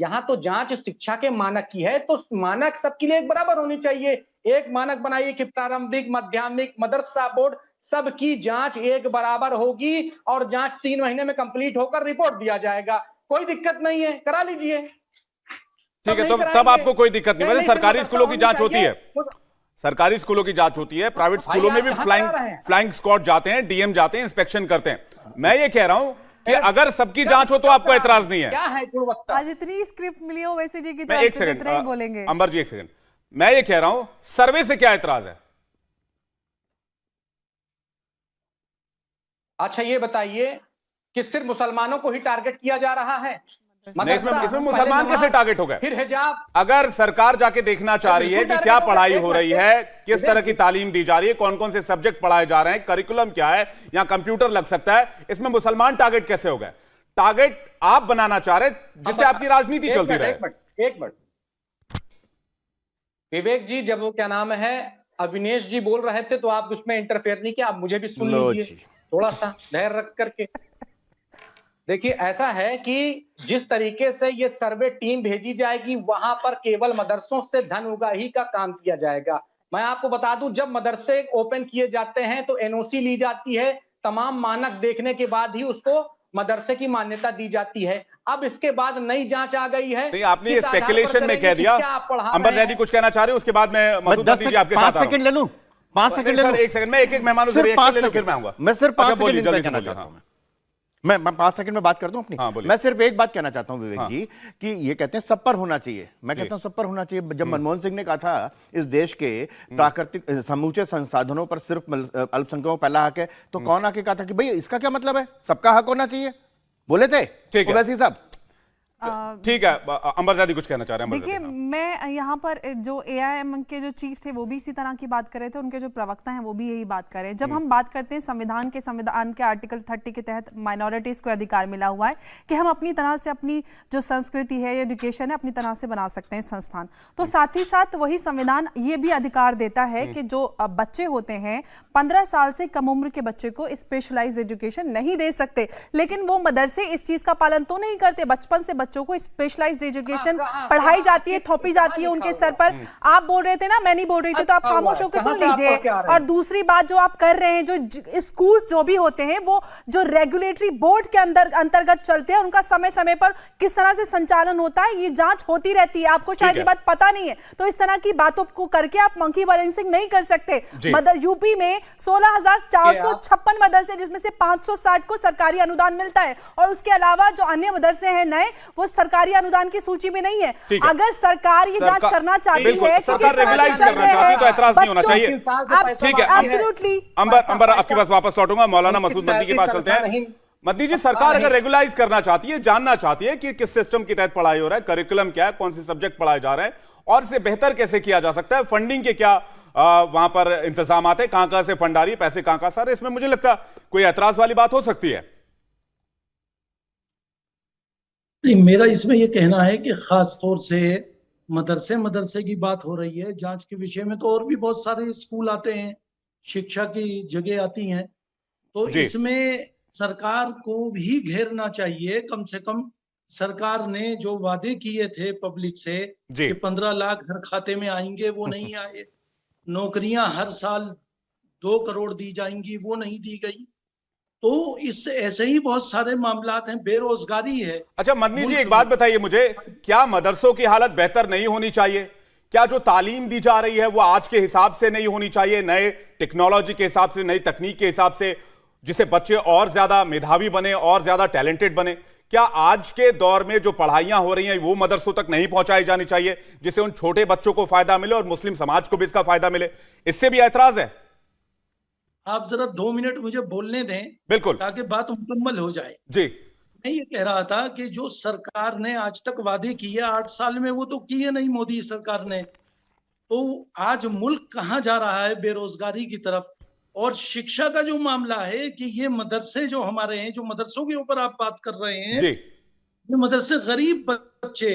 यहाँ तो जांच शिक्षा के मानक की है, तो मानक सबके लिए एक बराबर होनी चाहिए। एक मानक बनाइए कि प्रारंभिक, माध्यमिक, मदरसा बोर्ड सबकी जांच एक बराबर होगी और जांच 3 महीने में कंप्लीट होकर रिपोर्ट दिया जाएगा। कोई दिक्कत नहीं है, करा लीजिए। ठीक है, तब आपको कोई दिक्कत नहीं। वैसे सरकारी स्कूलों की जांच होती है, सरकारी स्कूलों की जांच होती है, प्राइवेट स्कूलों में भी फ्लाइंग स्क्वाड जाते हैं, डीएम जाते हैं, इंस्पेक्शन करते हैं। मैं ये कह रहा हूं कि अगर सबकी जांच हो तो आपको एतराज नहीं है। क्या है गुणवत्ता? आज इतनी स्क्रिप्ट मिली हो वैसे जी की मैं तरफ एक से सेकंड, इतना ही बोलेंगे। अंबर जी एक सेकंड, मैं ये कह रहा हूं सर्वे से क्या एतराज है? अच्छा ये बताइए कि सिर्फ मुसलमानों को ही टारगेट किया जा रहा है? नहीं, इसमें मुसलमान कैसे टारगेट हो गए? फिर हिजाब। अगर सरकार जाके देखना चाह रही है कि क्या पढ़ाई हो रही है, किस तरह की तालीम दी जा रही है, कौन कौन से सब्जेक्ट पढ़ाए जा रहे हैं, करिकुलम क्या है, यहां कंप्यूटर लग सकता है, इसमें मुसलमान टारगेट कैसे हो गए? टारगेट आप बनाना चाह रहे जिससे आपकी राजनीति चलती रहे। एक मिनट विवेक जी, जब वो क्या नाम है अविनेश जी बोल रहे थे तो आप उसमें इंटरफेयर नहीं किया, आप मुझे भी सुन लीजिए थोड़ा सा धैर्य रख करके। देखिए ऐसा है कि जिस तरीके से ये सर्वे टीम भेजी जाएगी वहां पर केवल मदरसों से धन उगाही का काम किया जाएगा। मैं आपको बता दूं, जब मदरसे ओपन किए जाते हैं तो एनओसी ली जाती है, तमाम मानक देखने के बाद ही उसको मदरसे की मान्यता दी जाती है। अब इसके बाद नई जांच आ गई है। नहीं, आपने ये स्पेकुलेशन में कह दिया। अंबर जैदी कुछ कहना चाह रहे हो, उसके बाद मैं मसूद नदवी जी आपके साथ 5 सेकंड ले लूं, 5 सेकंड ले लूं। एक सेकंड, मैं एक मेहमानों से रिएक्शन ले लूं, फिर मैं आऊंगा। मैं सिर्फ 5 सेकंड जल्दी कहना चाहता हूं। मैं 5 सेकंड में बात कर दूं अपनी। मैं सिर्फ एक बात कहना चाहता हूं विवेक जी कि ये कहते हैं सब पर होना चाहिए, मैं कहता हूं सब पर होना चाहिए। जब मनमोहन सिंह ने कहा था इस देश के प्राकृतिक समूचे संसाधनों पर सिर्फ अल्पसंख्यकों को पहला हक है, तो कौन आके कहा था कि भाई इसका क्या मतलब है, सबका हक होना चाहिए, बोले थे ओवैसी साहब। ठीक है, अंबर ज़ैदी कुछ कहना चाह रहे हैं। देखिए मैं यहाँ पर जो AIM के जो चीफ थे वो भी इसी तरह की बात कर रहे थे, उनके जो प्रवक्ता हैं वो भी यही बात कर रहे हैं। जब हम बात करते हैं संविधान के आर्टिकल 30 के तहत माइनॉरिटीज को अधिकार मिला हुआ है कि हम अपनी तरह से अपनी जो संस्कृति है, एजुकेशन है, अपनी तरह से बना सकते हैं संस्थान, तो साथ ही साथ वही संविधान ये भी अधिकार देता है कि जो बच्चे होते हैं 15 साल से कम उम्र के बच्चे को स्पेशलाइज्ड एजुकेशन नहीं दे सकते। लेकिन वो मदरसे इस चीज का पालन तो नहीं करते, बचपन से बच्चों को स्पेशलाइज्ड एजुकेशन पढ़ाई जाती है, थोपी जाती है उनके सर पर। आप बोल रहे थे ना, मैं नहीं बोल रही थी, तो आप खामोश होकर सुन लीजिए। और दूसरी बात जो आप कर रहे हैं, जो स्कूल जो भी होते हैं वो जो रेगुलेटरी बोर्ड के अंतर्गत चलते हैं, उनका समय समय पर किस तरह से संचालन होता है ये जांच होती रहती है। आपको शायद ये बात पता नहीं है, तो इस तरह की बातों को करके आप मंकी बैलेंसिंग नहीं कर सकते। यूपी में 16,456 मदरसे, जिसमें से 560 को सरकारी अनुदान मिलता है, और उसके अलावा जो अन्य मदरसे हैं नए, वो सरकारी अनुदान की सूची में नहीं है। अगर सरकार ये जांच करना चाहती है, सरकार रेगुलाइज करना चाहती है, तो एतराज नहीं होना चाहिए। ठीक है, एब्सोल्युटली। अंबर आपके पास वापस लौटूंगा, मौलाना मसूद मदनी के पास चलते हैं। मदनी जी, सरकार अगर रेगुलाइज करना चाहती है, जानना चाहती है कि किस सिस्टम के तहत पढ़ाई हो रहा है, करिकुलम क्या है, कौन से सब्जेक्ट पढ़ाए जा रहे हैं, और इसे बेहतर कैसे किया जा सकता है, फंडिंग के क्या वहां पर इंतजाम आते हैं, कहां से फंड आ रही है, पैसे कहां से आ रहे हैं, इसमें मुझे लगता कोई एतराज वाली बात हो सकती है। नहीं, मेरा इसमें यह कहना है कि खास तौर से मदरसे की बात हो रही है जांच के विषय में, तो और भी बहुत सारे स्कूल आते हैं, शिक्षा की जगह आती हैं, तो इसमें सरकार को भी घेरना चाहिए। कम से कम सरकार ने जो वादे किए थे पब्लिक से कि 15 लाख हर खाते में आएंगे, वो नहीं आए। नौकरियां हर साल 2 करोड़ दी जाएंगी, वो नहीं दी गई। तो इससे ऐसे ही बहुत सारे मामलात हैं, बेरोजगारी है। अच्छा मदनी जी, एक बात बताइए मुझे, क्या मदरसों की हालत बेहतर नहीं होनी चाहिए? क्या जो तालीम दी जा रही है वो आज के हिसाब से नहीं होनी चाहिए, नए टेक्नोलॉजी के हिसाब से, नई तकनीक के हिसाब से, जिससे बच्चे और ज्यादा मेधावी बने, और ज्यादा टैलेंटेड बने? क्या आज के दौर में जो पढ़ाइयां हो रही हैं वो मदरसों तक नहीं पहुंचाई जानी चाहिए, जिससे उन छोटे बच्चों को फायदा मिले और मुस्लिम समाज को भी इसका फायदा मिले? इससे भी ऐतराज है? आप जरा 2 मिनट मुझे बोलने दें, बिल्कुल, ताकि बात मुकम्मल हो जाए। जी, मैं ये कह रहा था कि जो सरकार ने आज तक वादे किए 8 साल में, वो तो किए नहीं मोदी सरकार ने। तो आज मुल्क कहाँ जा रहा है? बेरोजगारी की तरफ। और शिक्षा का जो मामला है कि ये मदरसे जो हमारे हैं, जो मदरसों के ऊपर आप बात कर रहे हैं, जी ये मदरसे गरीब बच्चे,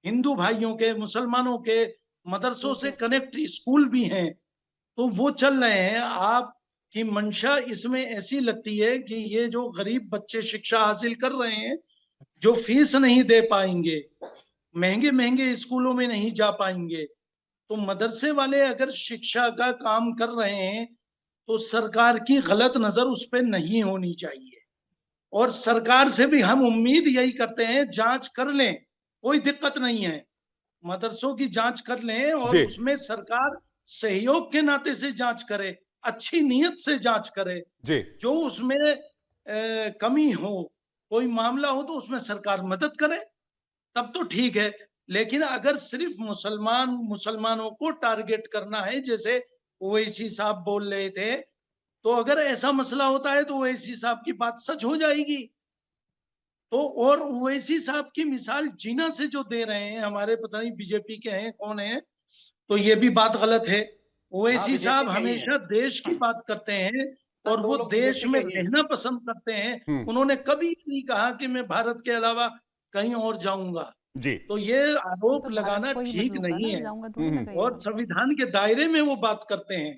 हिंदू भाइयों के, मुसलमानों के मदरसों से कनेक्ट स्कूल भी हैं, तो वो चल रहे हैं। आपकी मंशा इसमें ऐसी लगती है कि ये जो गरीब बच्चे शिक्षा हासिल कर रहे हैं, जो फीस नहीं दे पाएंगे, महंगे महंगे स्कूलों में नहीं जा पाएंगे, तो मदरसे वाले अगर शिक्षा का काम कर रहे हैं तो सरकार की गलत नजर उस पर नहीं होनी चाहिए। और सरकार से भी हम उम्मीद यही करते हैं, जांच कर लें, कोई दिक्कत नहीं है, मदरसों की जांच कर लें और जी उसमें सरकार सहयोग के नाते से जांच करे, अच्छी नीयत से जांच करे। जी जो उसमें कमी हो, कोई मामला हो, तो उसमें सरकार मदद करे, तब तो ठीक है। लेकिन अगर सिर्फ मुसलमानों को टारगेट करना है, जैसे ओवैसी साहब बोल रहे थे, तो अगर ऐसा मसला होता है तो ओवैसी साहब की बात सच हो जाएगी। तो और ओवैसी साहब की मिसाल जीना से जो दे रहे हैं, हमारे पता नहीं बीजेपी के हैं कौन है, तो ये भी बात गलत है। ओवैसी बीजेपी साहब के ही हैं। हमेशा देश की बात करते हैं और दो वो लोग देश बीजेपी में के ही हैं। रहना पसंद करते हैं। उन्होंने कभी नहीं कहा कि मैं भारत के अलावा कहीं और जाऊंगा। जी तो ये आरोप तो लगाना भारत को ही ठीक बदलूंगा नहीं ना, है। जाऊंगा थोड़ी ना कहीं और और। संविधान के दायरे में वो बात करते हैं।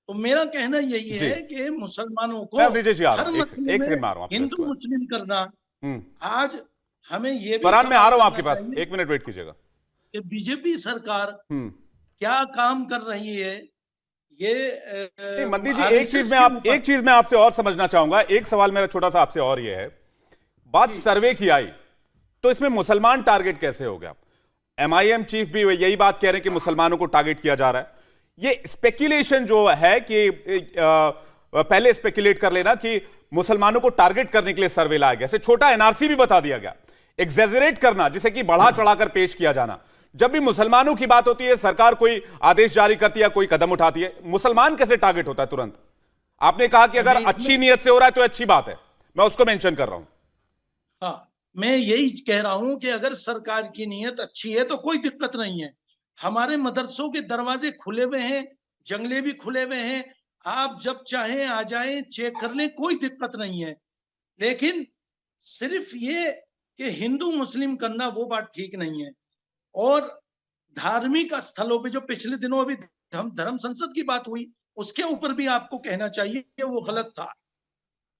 तो मेरा कहना यही जी है कि मुसलमानों को मैं अब नीचे जी आ रहा हर हूं, मसले एक में सेकंड में आ रहा हूं आपके हिंदू पास। मुस्लिम करना, हम्म आज हमें ये भी फरहान मैं आ सवाल रहा हूं करना आपके पास, चाहिए 1 मिनट वेट कीजिएगा। कि बीजेपी सरकार हम्म क्या काम कर रही है। ये नहीं मंदी जी, आरएसएस के ऊपर एक चीज मैं आपसे और समझना चाहूंगा। एक सवाल मेरा छोटा सा आपसे और ये है, बात सर्वे की आई तो इसमें मुसलमान टारगेट कैसे हो गया? एमआईएम चीफ भी यही बात कह रहे हैं कि मुसलमानों को टारगेट किया जा रहा है। ये स्पेक्युलेशन जो है कि पहले स्पेक्युलेट कर लेना कि मुसलमानों को टारगेट करने के लिए सर्वे लाया गया, छोटा एनआरसी भी बता दिया गया, एग्जेजरेट करना जिसे कि बढ़ा चढ़ाकर पेश किया जाना। जब भी मुसलमानों की बात होती है, सरकार कोई आदेश जारी करती है, कोई कदम उठाती है, मुसलमान कैसे टारगेट होता है तुरंत? आपने कहा कि अगर अच्छी नीयत से हो रहा है तो अच्छी बात है, मैं उसको मेंशन कर रहा हूं। हाँ, मैं यही कह रहा हूं कि अगर सरकार की नीयत अच्छी है तो कोई दिक्कत नहीं है। हमारे मदरसों के दरवाजे खुले हुए हैं, जंगले भी खुले हुए हैं, आप जब चाहें आ जाएं, चेक कर लें, कोई दिक्कत नहीं है। लेकिन सिर्फ ये कि हिंदू मुस्लिम करना, वो बात ठीक नहीं है। और धार्मिक स्थलों पे जो पिछले दिनों अभी धर्म संसद की बात हुई, उसके ऊपर भी आपको कहना चाहिए कि वो गलत था।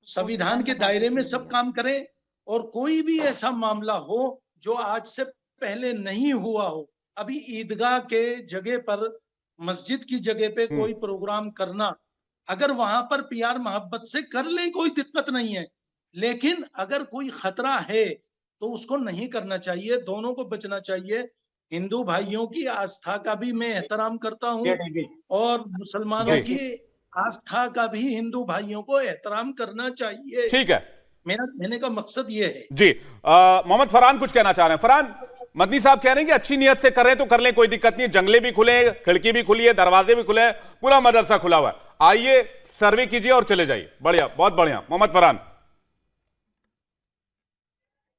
संविधान के दायरे में सब काम करें और कोई भी ऐसा मामला हो जो आज से पहले नहीं हुआ हो, अभी ईदगाह के जगह पर, मस्जिद की जगह पे कोई प्रोग्राम करना, अगर वहां पर प्यार मोहब्बत से कर लें, कोई दिक्कत नहीं है। लेकिन अगर कोई खतरा है तो उसको नहीं करना चाहिए, दोनों को बचना चाहिए। हिंदू भाइयों की आस्था का भी मैं एहतराम करता हूँ और मुसलमानों जी। की आस्था का भी हिंदू भाइयों को एहतराम करना चाहिए। ठीक है मेरा कहने का मकसद ये है। जी। मोहम्मद फरहान कुछ कहना चाह रहे हैं। फरहान, मदनी साहब कह रहे हैं कि अच्छी नियत से करें तो कर लें, कोई दिक्कत नहीं, जंगले भी खुले हैं, खिड़की भी खुली है, दरवाजे भी खुले हैं, पूरा मदरसा खुला हुआ है, आइए सर्वे कीजिए और चले जाइए। बढ़िया, बहुत बढ़िया। मोहम्मद फरहान,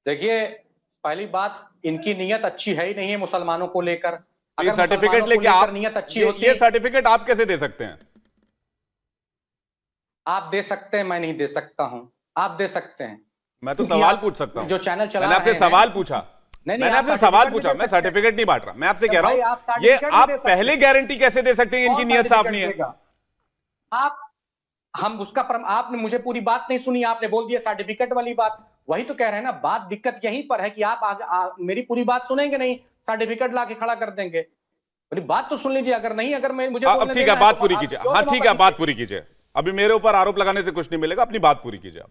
देखिए, पहली बात, इनकी नीयत अच्छी है ही नहीं है मुसलमानों को लेकर। ये अगर सर्टिफिकेट मुसलमानों को लेके लेकर आप नीयत अच्छी होती, ये सर्टिफिकेट आप कैसे दे सकते हैं? आप दे सकते हैं, मैं नहीं दे सकता हूं, आप दे सकते हैं। मैं तो क्योंकि सवाल आप पूछ सकता हूं। जो चैनल चला मैंने आपसे रहे हैं- सवाल पूछा, नहीं, मैंने आप आपसे सवाल सर्टिफिकेट पूछा, नहीं दे मैं सकते। सर्टिफिकेट नहीं बांट रहा। मैं आपसे कह रहा भाई, आप हूं, ये सर्टिफिकेट नहीं आप दे सकते। पहले गारंटी कैसे दे सकते हैं इनकी कौन नीयत साफ नहीं है? सर्टिफिकेट देगा? हम उसका आपने मुझे पूरी बात नहीं सुनी, आपने बोल दिया सर्टिफिकेट वाली बात। वही तो कह रहे हैं ना, बात दिक्कत यहीं पर है कि आप मेरी पूरी बात सुनेंगे नहीं, सर्टिफिकेट लाके खड़ा कर देंगे। मेरी बात तो सुन लीजिए। अगर नहीं, अगर मैं मुझे अब बोलने ठीक देना है, बात तो पूरी आप कीजिए। किसी और हाँ को ठीक है, मौका बात पूरी कीजिए। अभी मेरे ऊपर आरोप लगाने से कुछ नहीं मिलेगा, अपनी बात पूरी कीजिए आप।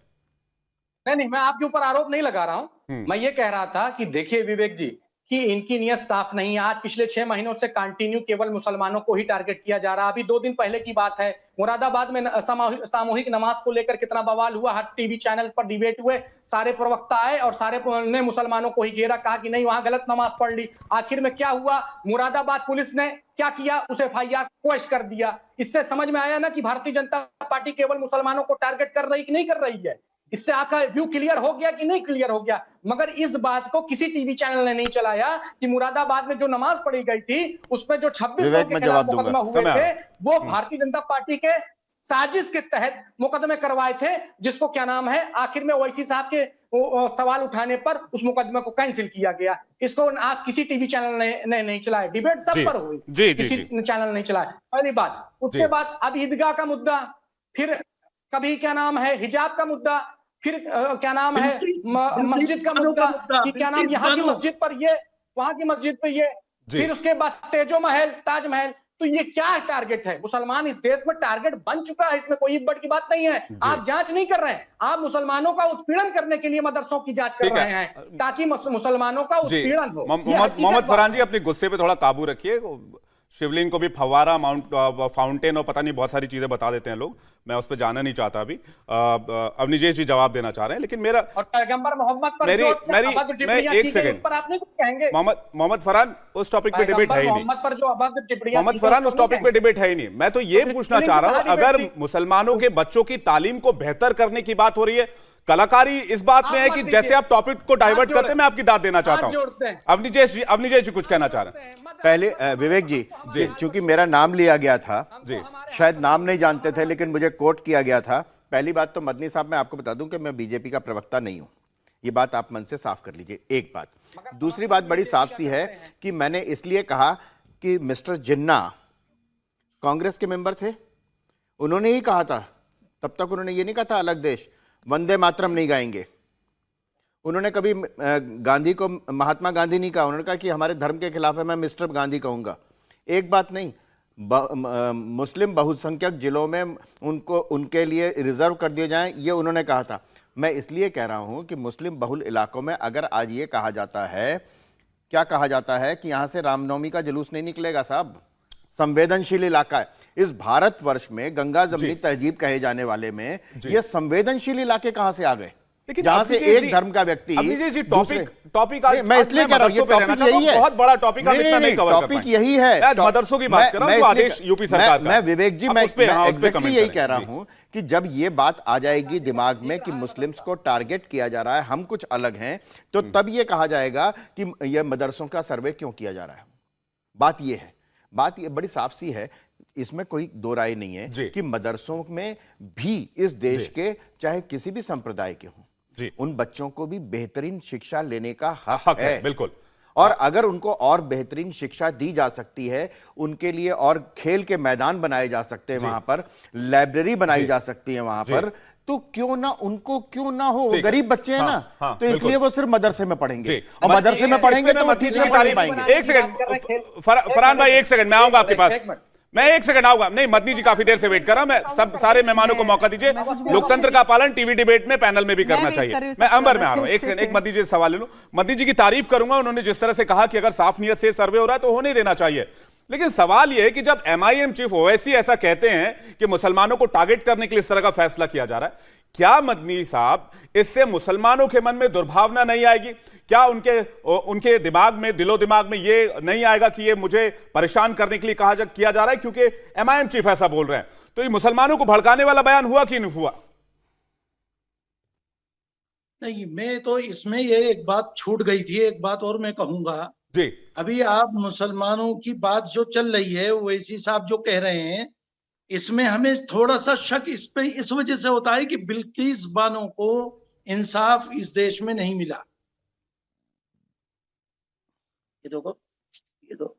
नहीं, मैं आपके ऊपर आरोप नहीं लगा रहा हूं। मैं ये कह रहा था कि देखिए विवेक जी, कि इनकी नीयत साफ नहीं है। आज पिछले 6 महीनों से कंटिन्यू केवल मुसलमानों को ही टारगेट किया जा रहा है। अभी 2 दिन पहले की बात है, मुरादाबाद में सामूहिक नमाज को लेकर कितना बवाल हुआ, हर टीवी चैनल पर डिबेट हुए, सारे प्रवक्ता आए और सारे ने मुसलमानों को ही घेरा, कहा कि नहीं वहां गलत नमाज पढ़ ली। आखिर में क्या हुआ, मुरादाबाद पुलिस ने क्या किया, उसे एफआईआर क्वैश कर दिया। इससे समझ में आया ना कि भारतीय जनता पार्टी केवल मुसलमानों को टारगेट कर रही कि नहीं कर रही है। इससे आपका व्यू क्लियर हो गया कि नहीं क्लियर हो गया? मगर इस बात को किसी टीवी चैनल ने नहीं चलाया कि मुरादाबाद में जो नमाज पढ़ी गई थी उसमें जो 26 विवेक, लोगों के मैं खिलाफ जवाब दूंगा। मुकदमा हुए समय थे वो भारतीय जनता पार्टी के साजिश के तहत मुकदमे करवाए थे, जिसको क्या नाम है आखिर में ओवैसी साहब के सवाल उठाने पर उस मुकदमे को कैंसिल किया गया। इसको आप किसी टीवी चैनल ने नहीं चलाया, डिबेट सब जी, पर हुई, जी, जी, किसी जी। चैनल नहीं चलाया। पहली बात। उसके बाद अब ईदगाह का मुद्दा, फिर कभी क्या नाम है हिजाब का मुद्दा, फिर क्या नाम है मस्जिद का मुद्दा कि क्या नाम यहाँ की मस्जिद पर ये, वहां की मस्जिद पर ये, जी। फिर उसके बाद तेजो महल, ताजमहल। तो ये क्या टारगेट है? मुसलमान इस देश में टारगेट बन चुका है, इसमें कोई बड़ी की बात नहीं है। आप जांच नहीं कर रहे हैं, आप मुसलमानों का उत्पीड़न करने के लिए मदरसों की जांच कर ठीक है। रहे हैं ताकि मुसलमानों का जी उत्पीड़न हो। मोहम्मद फरहान जी, अपने गुस्से पे थोड़ा काबू रखिए। शिवलिंग को भी फव्वारा, फाउंटेन और पता नहीं बहुत सारी चीजें बता देते हैं लोग, मैं उस पर जाना नहीं चाहता अभी। अवनिजेश जी जवाब देना चाह रहे हैं, लेकिन मेरा और पैगंबर मोहम्मद पर मेरी- जो मेरी- अभद्र मैं टिप्पणियां एक की गई, सेकंड। उस पर आप नहीं कुछ कहेंगे? मोहम्मद फरहान, उस टॉपिक पे डिबेट है ही नहीं। मोहम्मद पर जो अभद्र टिप्पणियां मोहम्मद की फरहान, गई, उस टॉपिक पे डिबेट है ही नहीं। मैं तो ये तो पूछना फिर चाह रहा हूं, कहाँ डिबेट अगर थी? मुसलमानों के बच्चों की तालीम को बेहतर करने की बात हो रही है, कलाकारी इस बात में है कि जैसे आप टॉपिक को डाइवर्ट करते हैं, मैं आपकी दाद देना चाहता जोड़ते हूं। हैं। अवनिजेश जी कुछ कहना चाह रहे हैं। पहले विवेक जी, चूंकि मेरा नाम लिया गया था, जी। शायद नाम नहीं जानते थे लेकिन मुझे कोट किया गया था। पहली बात तो मदनी साहब, मैं आपको बता दूं कि मैं बीजेपी का प्रवक्ता नहीं हूं, ये बात आप मन से साफ कर लीजिए, एक बात। दूसरी बात बड़ी साफ सी है कि मैंने इसलिए कहा कि मिस्टर जिन्ना कांग्रेस के मेंबर थे, उन्होंने ही कहा था, तब तक उन्होंने ये नहीं कहा था अलग देश, वंदे मातरम नहीं गाएंगे। उन्होंने कभी गांधी को महात्मा गांधी नहीं कहा, उन्होंने कहा कि हमारे धर्म के खिलाफ है, मैं मिस्टर गांधी कहूंगा। एक बात नहीं, मुस्लिम बहुसंख्यक जिलों में उनको उनके लिए रिजर्व कर दिए जाएं, ये उन्होंने कहा था। मैं इसलिए कह रहा हूं कि मुस्लिम बहुल इलाकों में अगर आज ये कहा जाता है, क्या कहा जाता है कि यहां से रामनवमी का जुलूस नहीं निकलेगा साहब, संवेदनशील इलाका है। इस भारतवर्ष में गंगा जमनी तहजीब कहे जाने वाले में ये संवेदनशील इलाके कहां से आ गए, जहां से एक धर्म का व्यक्ति टॉपिक मैं इसलिए कह रहा हूं, ये टॉपिक यही है, बहुत बड़ा टॉपिक, आप इतना नहीं कवर कर टॉपिक पाएंगे। यही है। मदरसों की बात कर रहा हूं, जो आदेश यूपी सरकार का। मैं विवेक जी, आप मैं उस पे, हाँ, उस पे एग्जैक्टली comment यही करें। कह रहा जी। हूं कि जब ये बात आ जाएगी दिमाग में कि मुस्लिम्स को टारगेट किया जा रहा है, हम कुछ अलग हैं, तो तब ये कहा जाएगा कि ये मदरसों का सर्वे क्यों किया जा रहा है। बात ये है, बात ये बड़ी साफ सी है, इसमें कोई दो राय नहीं है कि मदरसों में भी इस देश के चाहे किसी भी संप्रदाय के हों, उन बच्चों को भी बेहतरीन शिक्षा लेने का हक है। बिल्कुल। और अगर उनको और बेहतरीन शिक्षा दी जा सकती है, उनके लिए और खेल के मैदान बनाए जा सकते हैं, वहां पर लाइब्रेरी बनाई जा सकती है वहां पर, तो क्यों ना उनको, क्यों ना हो, वो गरीब बच्चे हैं ना, तो इसलिए वो सिर्फ मदरसे में पढ़ेंगे, और मदरसे में पढ़ेंगे तो वो ठीक से पढ़ नहीं पाएंगे। एक सेकंड फरहान भाई, एक सेकंड, मैं आऊंगा आपके पास, मैं एक सेकंड आऊंगा। नहीं, मदनी जी काफी देर से वेट कर रहा हूं, मैं सब सारे मेहमानों को मौका दीजिए। लोकतंत्र का पालन टीवी डिबेट में, पैनल में भी करना चाहिए। मैं अंबर में आ रहा हूं, एक सेकंड, एक मदनी जी से सवाल ले लूं। मदनी जी की तारीफ करूंगा, उन्होंने जिस तरह से कहा कि अगर साफ नियत से सर्वे हो रहा है तो होने देना चाहिए, लेकिन सवाल यह है कि जब MIM चीफ ओवैसी ऐसा कहते हैं कि मुसलमानों को टारगेट करने के लिए इस तरह का फैसला किया जा रहा है, क्या मदनी साहब इससे मुसलमानों के मन में दुर्भावना नहीं आएगी? क्या उनके दिमाग में, दिलो दिमाग में ये नहीं आएगा कि ये मुझे परेशान करने के लिए किया जा रहा है क्योंकि MIM चीफ ऐसा बोल रहे हैं? तो ये मुसलमानों को भड़काने वाला बयान हुआ कि नहीं हुआ? नहीं, मैं तो इसमें ये एक बात छूट गई थी, एक बात और मैं कहूंगा जी। अभी आप मुसलमानों की बात जो चल रही है, ओवैसी साहब जो कह रहे हैं, इसमें हमें थोड़ा सा शक इस पे इस वजह से होता है कि बिल्किस बानो को इंसाफ इस देश में नहीं मिला। ये देखो, ये दो,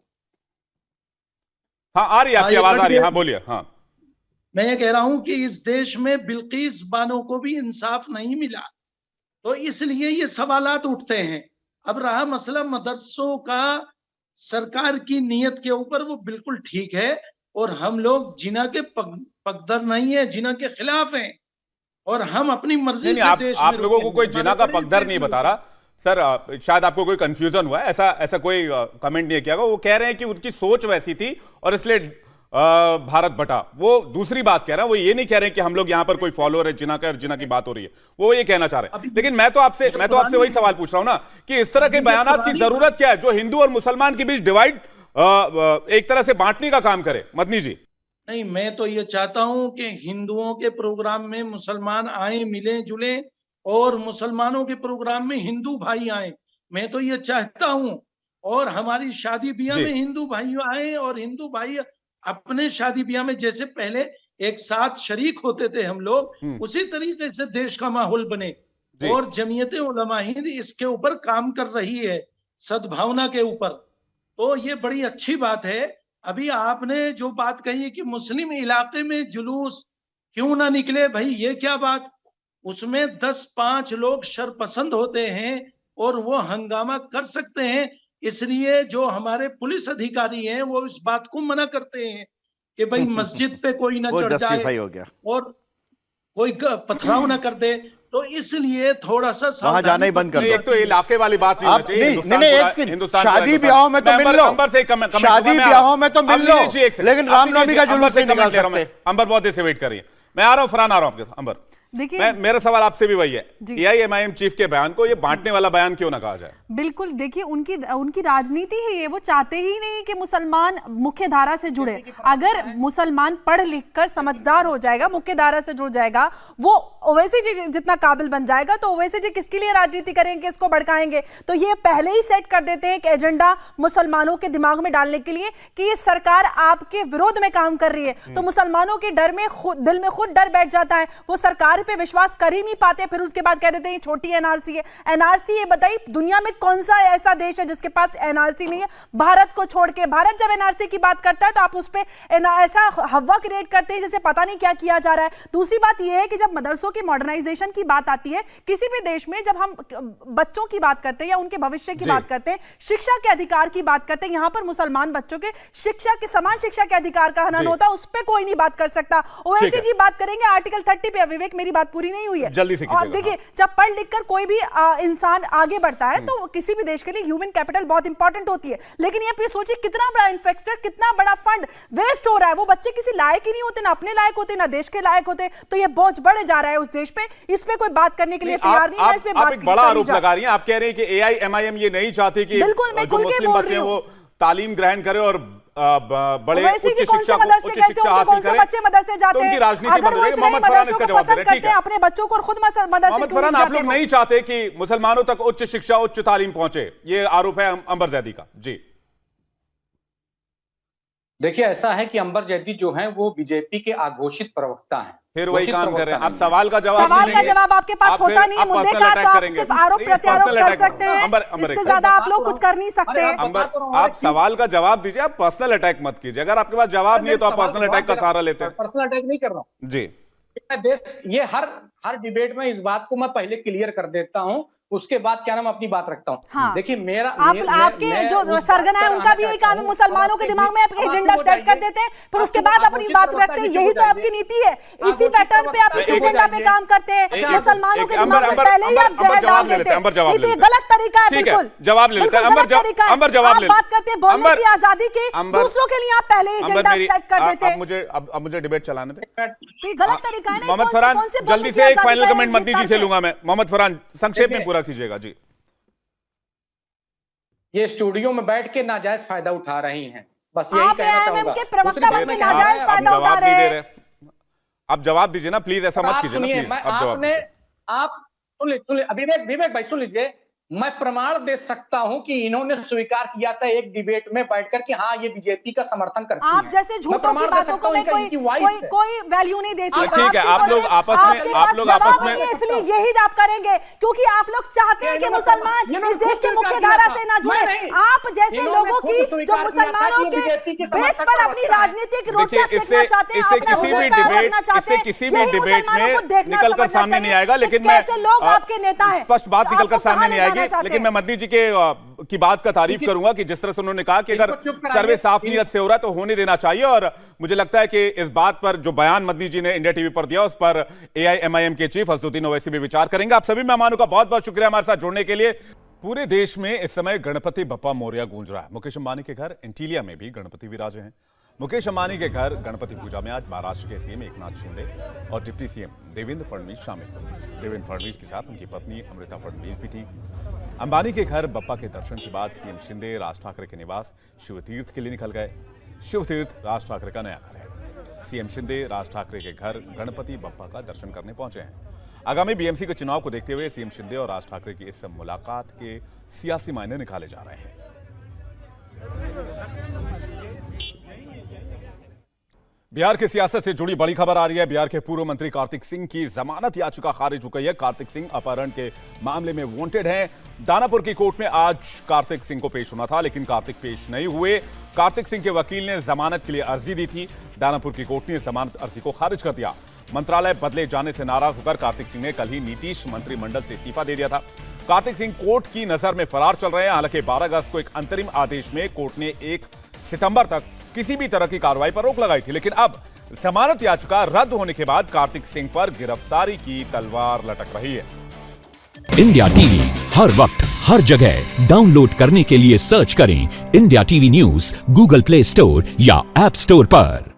हाँ, आ रही है आपकी आवाज, आ रही है, हाँ बोलिए। हाँ, मैं ये कह रहा हूं कि इस देश में बिल्किस बानो को भी इंसाफ नहीं मिला, तो इसलिए ये सवालात उठते हैं। अब रहा मसला मदरसों का, सरकार की नीयत के ऊपर वो बिल्कुल ठीक है, और हम लोग जिना के पगदर नहीं है, जिना के खिलाफ हैं, और हम अपनी मर्जी से देश में आप लोगों को कोई जिना का पगदर नहीं बता रहा सर, शायद आपको कोई कंफ्यूजन हुआ है, ऐसा कोई कमेंट नहीं किया गया। वो कह रहे हैं कि उनकी सोच वैसी थी और इसलिए भारत बटा। वो दूसरी बात कह रहे हैं, वो ये नहीं कह रहे हैं कि हम लोग यहां पर कोई फॉलोअर है जिना का, जिना की बात हो रही है, वो ये कहना चाह रहे हैं। लेकिन मैं तो आपसे वही सवाल पूछ रहा हूं ना कि इस तरह के बयानात की जरूरत क्या है जो हिंदू और मुसलमान के बीच डिवाइड, एक तरह से बांटने का काम करे? मदनी जी, नहीं, मैं तो ये चाहता हूं कि हिंदुओं के प्रोग्राम में मुसलमान आए, मिले जुले, और मुसलमानों के प्रोग्राम में हिंदू भाई आए। मैं तो ये चाहता हूं, और हमारी शादी ब्याह जी। में हिंदू भाई आए, और हिंदू भाई अपने शादी ब्याह में जैसे पहले एक साथ शरीक होते थे हम लोग, उसी तरीके से देश का माहौल बने। जी। और जमीयते उलमा हिंद इसके ऊपर काम कर रही है, सद्भावना के ऊपर। तो ये बड़ी अच्छी बात है। अभी आपने जो बात कही है कि मुस्लिम इलाके में जुलूस क्यों ना निकले, भाई ये क्या बात, उसमें 10-5 लोग शरपसंद होते हैं और वो हंगामा कर सकते हैं। इसलिए जो हमारे पुलिस अधिकारी हैं वो इस बात को मना करते हैं कि भाई मस्जिद पे कोई ना वो चढ़ जस्टिफाई जाए हो गया, और कोई पथराव ना कर दे। तो इसलिए थोड़ा सा वहां जाना ही बंद कर नहीं, दो। एक तो इलाके वाली बात नहीं होनी आप चाहिए। नहीं हिंदुस्तान नहीं, पूरा- एक सेकंड, हिंदुस्तान पूरा शादी हिंदुस्तान। ब्याहों में तो मैं मिल अंबर- लो, अंबर से एक कमेंट शादी मैं आ रहा ब्याहों हूं। में तो मिल अब लो, लीजिए एक सेकंड। लेकिन अब रामनवमी लीजिए, का जुलूस अंबर से नहीं निकाल कमेंट ले रहा हूं मैं। सकते। अंबर बहुत देर से वेट कर रही है। मैं आ रहा हूं, फरहान आ रहा हूं आपके, अंबर देखिए, मेरा सवाल आपसे भी वही है, जी। एआईएमआईएम चीफ के बयान को ये बांटने वाला बयान क्यों ना कहा जाए? बिल्कुल, देखिए उनकी राजनीति है ये, वो चाहते ही नहीं कि मुसलमान मुख्य धारा से जुड़े। अगर मुसलमान पढ़ लिख कर समझदार हो जाएगा, मुख्य धारा से जुड़ जाएगा, वो ओवैसी जी जितना काबिल बन जाएगा, तो ओवैसी जी किसके लिए राजनीति करेंगे, इसको भड़काएंगे? तो ये पहले ही सेट कर देते हैं एक एजेंडा मुसलमानों के दिमाग में डालने के लिए कि ये सरकार आपके विरोध में काम कर रही है। तो मुसलमानों के डर में दिल में खुद डर बैठ जाता है, वो सरकार पे विश्वास कर ही नहीं पाते। फिर उसके बाद कह देते हैं छोटी एनआरसी है। एनआरसी, ये बताइए दुनिया में कौन सा ऐसा देश है जिसके पास एनआरसी नहीं है? भारत को छोड़ के। भारत जब एनआरसी की बात करता है तो आप उस पे ऐसा हवा क्रिएट करते हैं जैसे पता नहीं क्या किया जा रहा है। दूसरी बात यह है कि जब मदरसों की मॉडर्नाइजेशन की बात आती है किसी भी देश में, जब हम बच्चों की बात करते हैं या उनके भविष्य की बात करते हैं, शिक्षा के अधिकार की बात करते हैं, यहां पर मुसलमान बच्चों के शिक्षा के समान शिक्षा के अधिकार का हनन होता है, उस पर कोई नहीं बात कर सकता। ओवैसी जी बात करेंगे आर्टिकल 30 पे। विवेक, मेरी बात पूरी नहीं हुई है, जल्दी से और देखिए जब पढ़ लिख कर कोई भी इंसान आगे बढ़ता है तो किसी भी देश के लिए ह्यूमन कैपिटल बहुत इंपॉर्टेंट होती है। लेकिन ये सोचिए कितना बड़ा इंफ्रास्ट्रक्चर, कितना बड़ा फंड वेस्ट हो रहा है। वो बच्चे किसी लायक ही नहीं होते, ना अपने लायक होते, ना देश के लायक होते। तो ये बोझ बढ़ जा रहा है उस देश पे। इस पे कोई बात करने के लिए तैयार नहीं है। इस पे आप एक बड़ा आरोप लगा रही हैं। आप कह रहे हैं कि एआईएमआईएम ये नहीं चाहती कि बिल्कुल, मैं जो खुल के मुस्लिम बोल बच्चे रही हैं हूं। वो तालीम ग्रहण करें और बड़े ओवैसी उच्च जी कौन से शिक्षा मदरसे उच्च गए थे? शिक्षा उनके हासिल कौन से करें, बच्चे मदरसे जाते तो उनकी हैं? राजनीति अगर बन वो रही है। इतने ही मोहम्मद फरहान मदरसों इसका को जवाब दे पसंद रहे हैं। ठीक करते हैं, है अपने बच्चों को और खुद मदरसे मोहम्मद क्यों फरहान, नहीं आप लोग जाते नहीं चाहते कि मुसलमानों तक उच्च शिक्षा, उच्च तालीम पहुंचे, ये आरोप है अंबर जैदी का। जी देखिए, ऐसा है कि अंबर जैदी जो हैं वो बीजेपी के आघोषित प्रवक्ता हैं। फिर वही घोषित काम कर रहे हैं। प्रवक्ता आप सवाल का जवाब सवाल नहीं का देंगे। जवाब आपके पास आप होता फिर- नहीं है आप मुद्दे personal का, attack तो आप करेंगे। सिर्फ आरोप नहीं, प्रत्यारोप personal कर attack सकते हैं। अंबर एक इससे second। ज्यादा आप लोग कुछ कर नहीं सकते। अंबर, आप सवाल का जवाब दीजिए, आप पर्सनल अटैक मत कीजिए। अगर आपके पास जवाब नहीं है तो आप पर्सनल अटैक का सहारा लेते हैं। पर्सनल अटैक नहीं कर रहा हूं जी, मैं। देश ये हर डिबेट में इस बात को मैं पहले क्लियर कर देता हूं, उसके बाद क्या नाम अपनी बात रखता हूं। हाँ। देखिए, मेरा आपके जो सरगना है उनका भी यही काम है, मुसलमानों के दिमाग में आप एजेंडा सेट कर देते हैं, फिर उसके बाद अपनी बात रखते हैं। यही तो आपकी नीति है। इसी पैटर्न पे आप इस एजेंडा पे काम करते हैं। मुसलमानों के दिमाग में पहले ही आप जहर डाल देते हैं। ये तो गलत तरीका है। ठीक है, बिल्कुल जवाब ले लेते हैं। अंबर जवाब ले। आप बात करते हैं बोलने की आजादी की, दूसरों के लिए आप पहले एजेंडा सेट कर देते हैं। अब मुझे डिबेट चलाने दें। तो ये गलत तरीका है ना। मोहम्मद फरहान, जल्दी से एक फाइनल कमेंट मदनी जी से लूंगा मैं। मोहम्मद फरहान, संक्षेप में पूरा कीजिएगा। जी, ये स्टूडियो में बैठ के नाजायज फायदा उठा रही हैं, बस यही आप कहना AIMM चाहूंगा। के प्रवक्ता दूसरी बात बन के मैं क्या नाजायज है, फायदा आप उठा जवाब नहीं रहे दे हैं। रहे। आप जवाब दीजिए ना प्लीज, ऐसा मत आप कीजिए ना सुनिए, प्लीज। मैं आप जवाब आपने दीजिए। आप सुन लीजिए विवेक भाई सुन लीजिए, मैं प्रमाण दे सकता हूं कि इन्होंने स्वीकार किया था एक डिबेट में बैठकर कि हाँ ये बीजेपी का समर्थन करती आप हैं। जैसे मैं झूठों प्रमाण की दे बातों सकता को हूं, मैं इनका इनकी वाइफ है। कोई वैल्यू नहीं देती। ठीक है, आपके आप पास- लोग आपस में- आपके आप पास लोग जवाब आपस में- नहीं है, इसलिए यही आप करेंगे क्योंकि आप लोग चाहते हैं कि मुसलमान इस देश के मुख्य धारा से ना जुड़े। आप जैसे लोगों की जो मुसलमानों के बेस पर अपनी राजनीतिक रोटियां देखिए, सेकना चाहते हैं, इससे अपना किसी भी वजूद कायम डिबेट रखना चाहते हैं, किसी भी यही डिबेट मुसलमानों को में देखना निकल कर समझना सामने नहीं चाहिए आएगा। कि लेकिन मैं कैसे लोग आपके नेता हैं, स्पष्ट बात निकल कर आपको सामने कहां नहीं ले जाना आएगी। चाहते लेकिन हैं? मैं मदनी जी की बात का तारीफ करूंगा कि जिस तरह से उन्होंने कहा कि अगर इनको चुप कराइए। सर्वे साफ नीयत से हो रहा है तो होने देना चाहिए। और मुझे लगता है कि इस बात पर जो बयान मदनी जी ने इंडिया टीवी पर दिया उस पर एआईएमआईएम के चीफ असदुद्दीन ओवैसी भी विचार करेंगे। आप सभी मेहमानों का बहुत बहुत शुक्रिया हमारे साथ जुड़ने के लिए। पूरे देश में इस समय गणपति बप्पा मोरया गूंज रहा है। मुकेश अंबानी के घर एंटीलिया में भी गणपति विराजे हैं। मुकेश अंबानी के घर गणपति पूजा में आज महाराष्ट्र के सीएम एकनाथ शिंदे और डिप्टी सीएम देवेंद्र फडणवीस शामिल हुए। देवेंद्र फडणवीस के साथ उनकी पत्नी अमृता फडणवीस भी थी। अंबानी के घर बप्पा के दर्शन के बाद सीएम शिंदे राज ठाकरे के निवास शिवतीर्थ के लिए निकल गए। शिवतीर्थ राज ठाकरे का नया घर है। सीएम शिंदे राज ठाकरे के घर गणपति बप्पा का दर्शन करने पहुंचे हैं। आगामी बीएमसी के चुनाव को देखते हुए सीएम शिंदे और राज ठाकरे की इस मुलाकात के सियासी मायने निकाले जा रहे हैं। बिहार की सियासत से जुड़ी बड़ी खबर आ रही है। बिहार के पूर्व मंत्री कार्तिक सिंह की जमानत याचिका खारिज हो गई है। कार्तिक सिंह अपहरण के मामले में वांटेड हैं। दानापुर की कोर्ट में आज कार्तिक सिंह को पेश होना था, लेकिन कार्तिक पेश नहीं हुए। कार्तिक सिंह के वकील ने जमानत के लिए अर्जी दी थी। दानापुर की कोर्ट ने जमानत अर्जी को खारिज कर दिया। मंत्रालय बदले जाने से नाराज होकर कार्तिक सिंह ने कल ही नीतीश मंत्रिमंडल से इस्तीफा दे दिया था। कार्तिक सिंह कोर्ट की नजर में फरार चल रहे हैं। हालांकि 12 अगस्त को एक अंतरिम आदेश में कोर्ट ने 1 सितंबर तक किसी भी तरह की कार्रवाई पर रोक लगाई थी, लेकिन अब जमानत याचिका रद्द होने के बाद कार्तिक सिंह पर गिरफ्तारी की तलवार लटक रही है। इंडिया टीवी हर वक्त हर जगह डाउनलोड करने के लिए सर्च करें India TV news Google play store या ऐप स्टोर पर।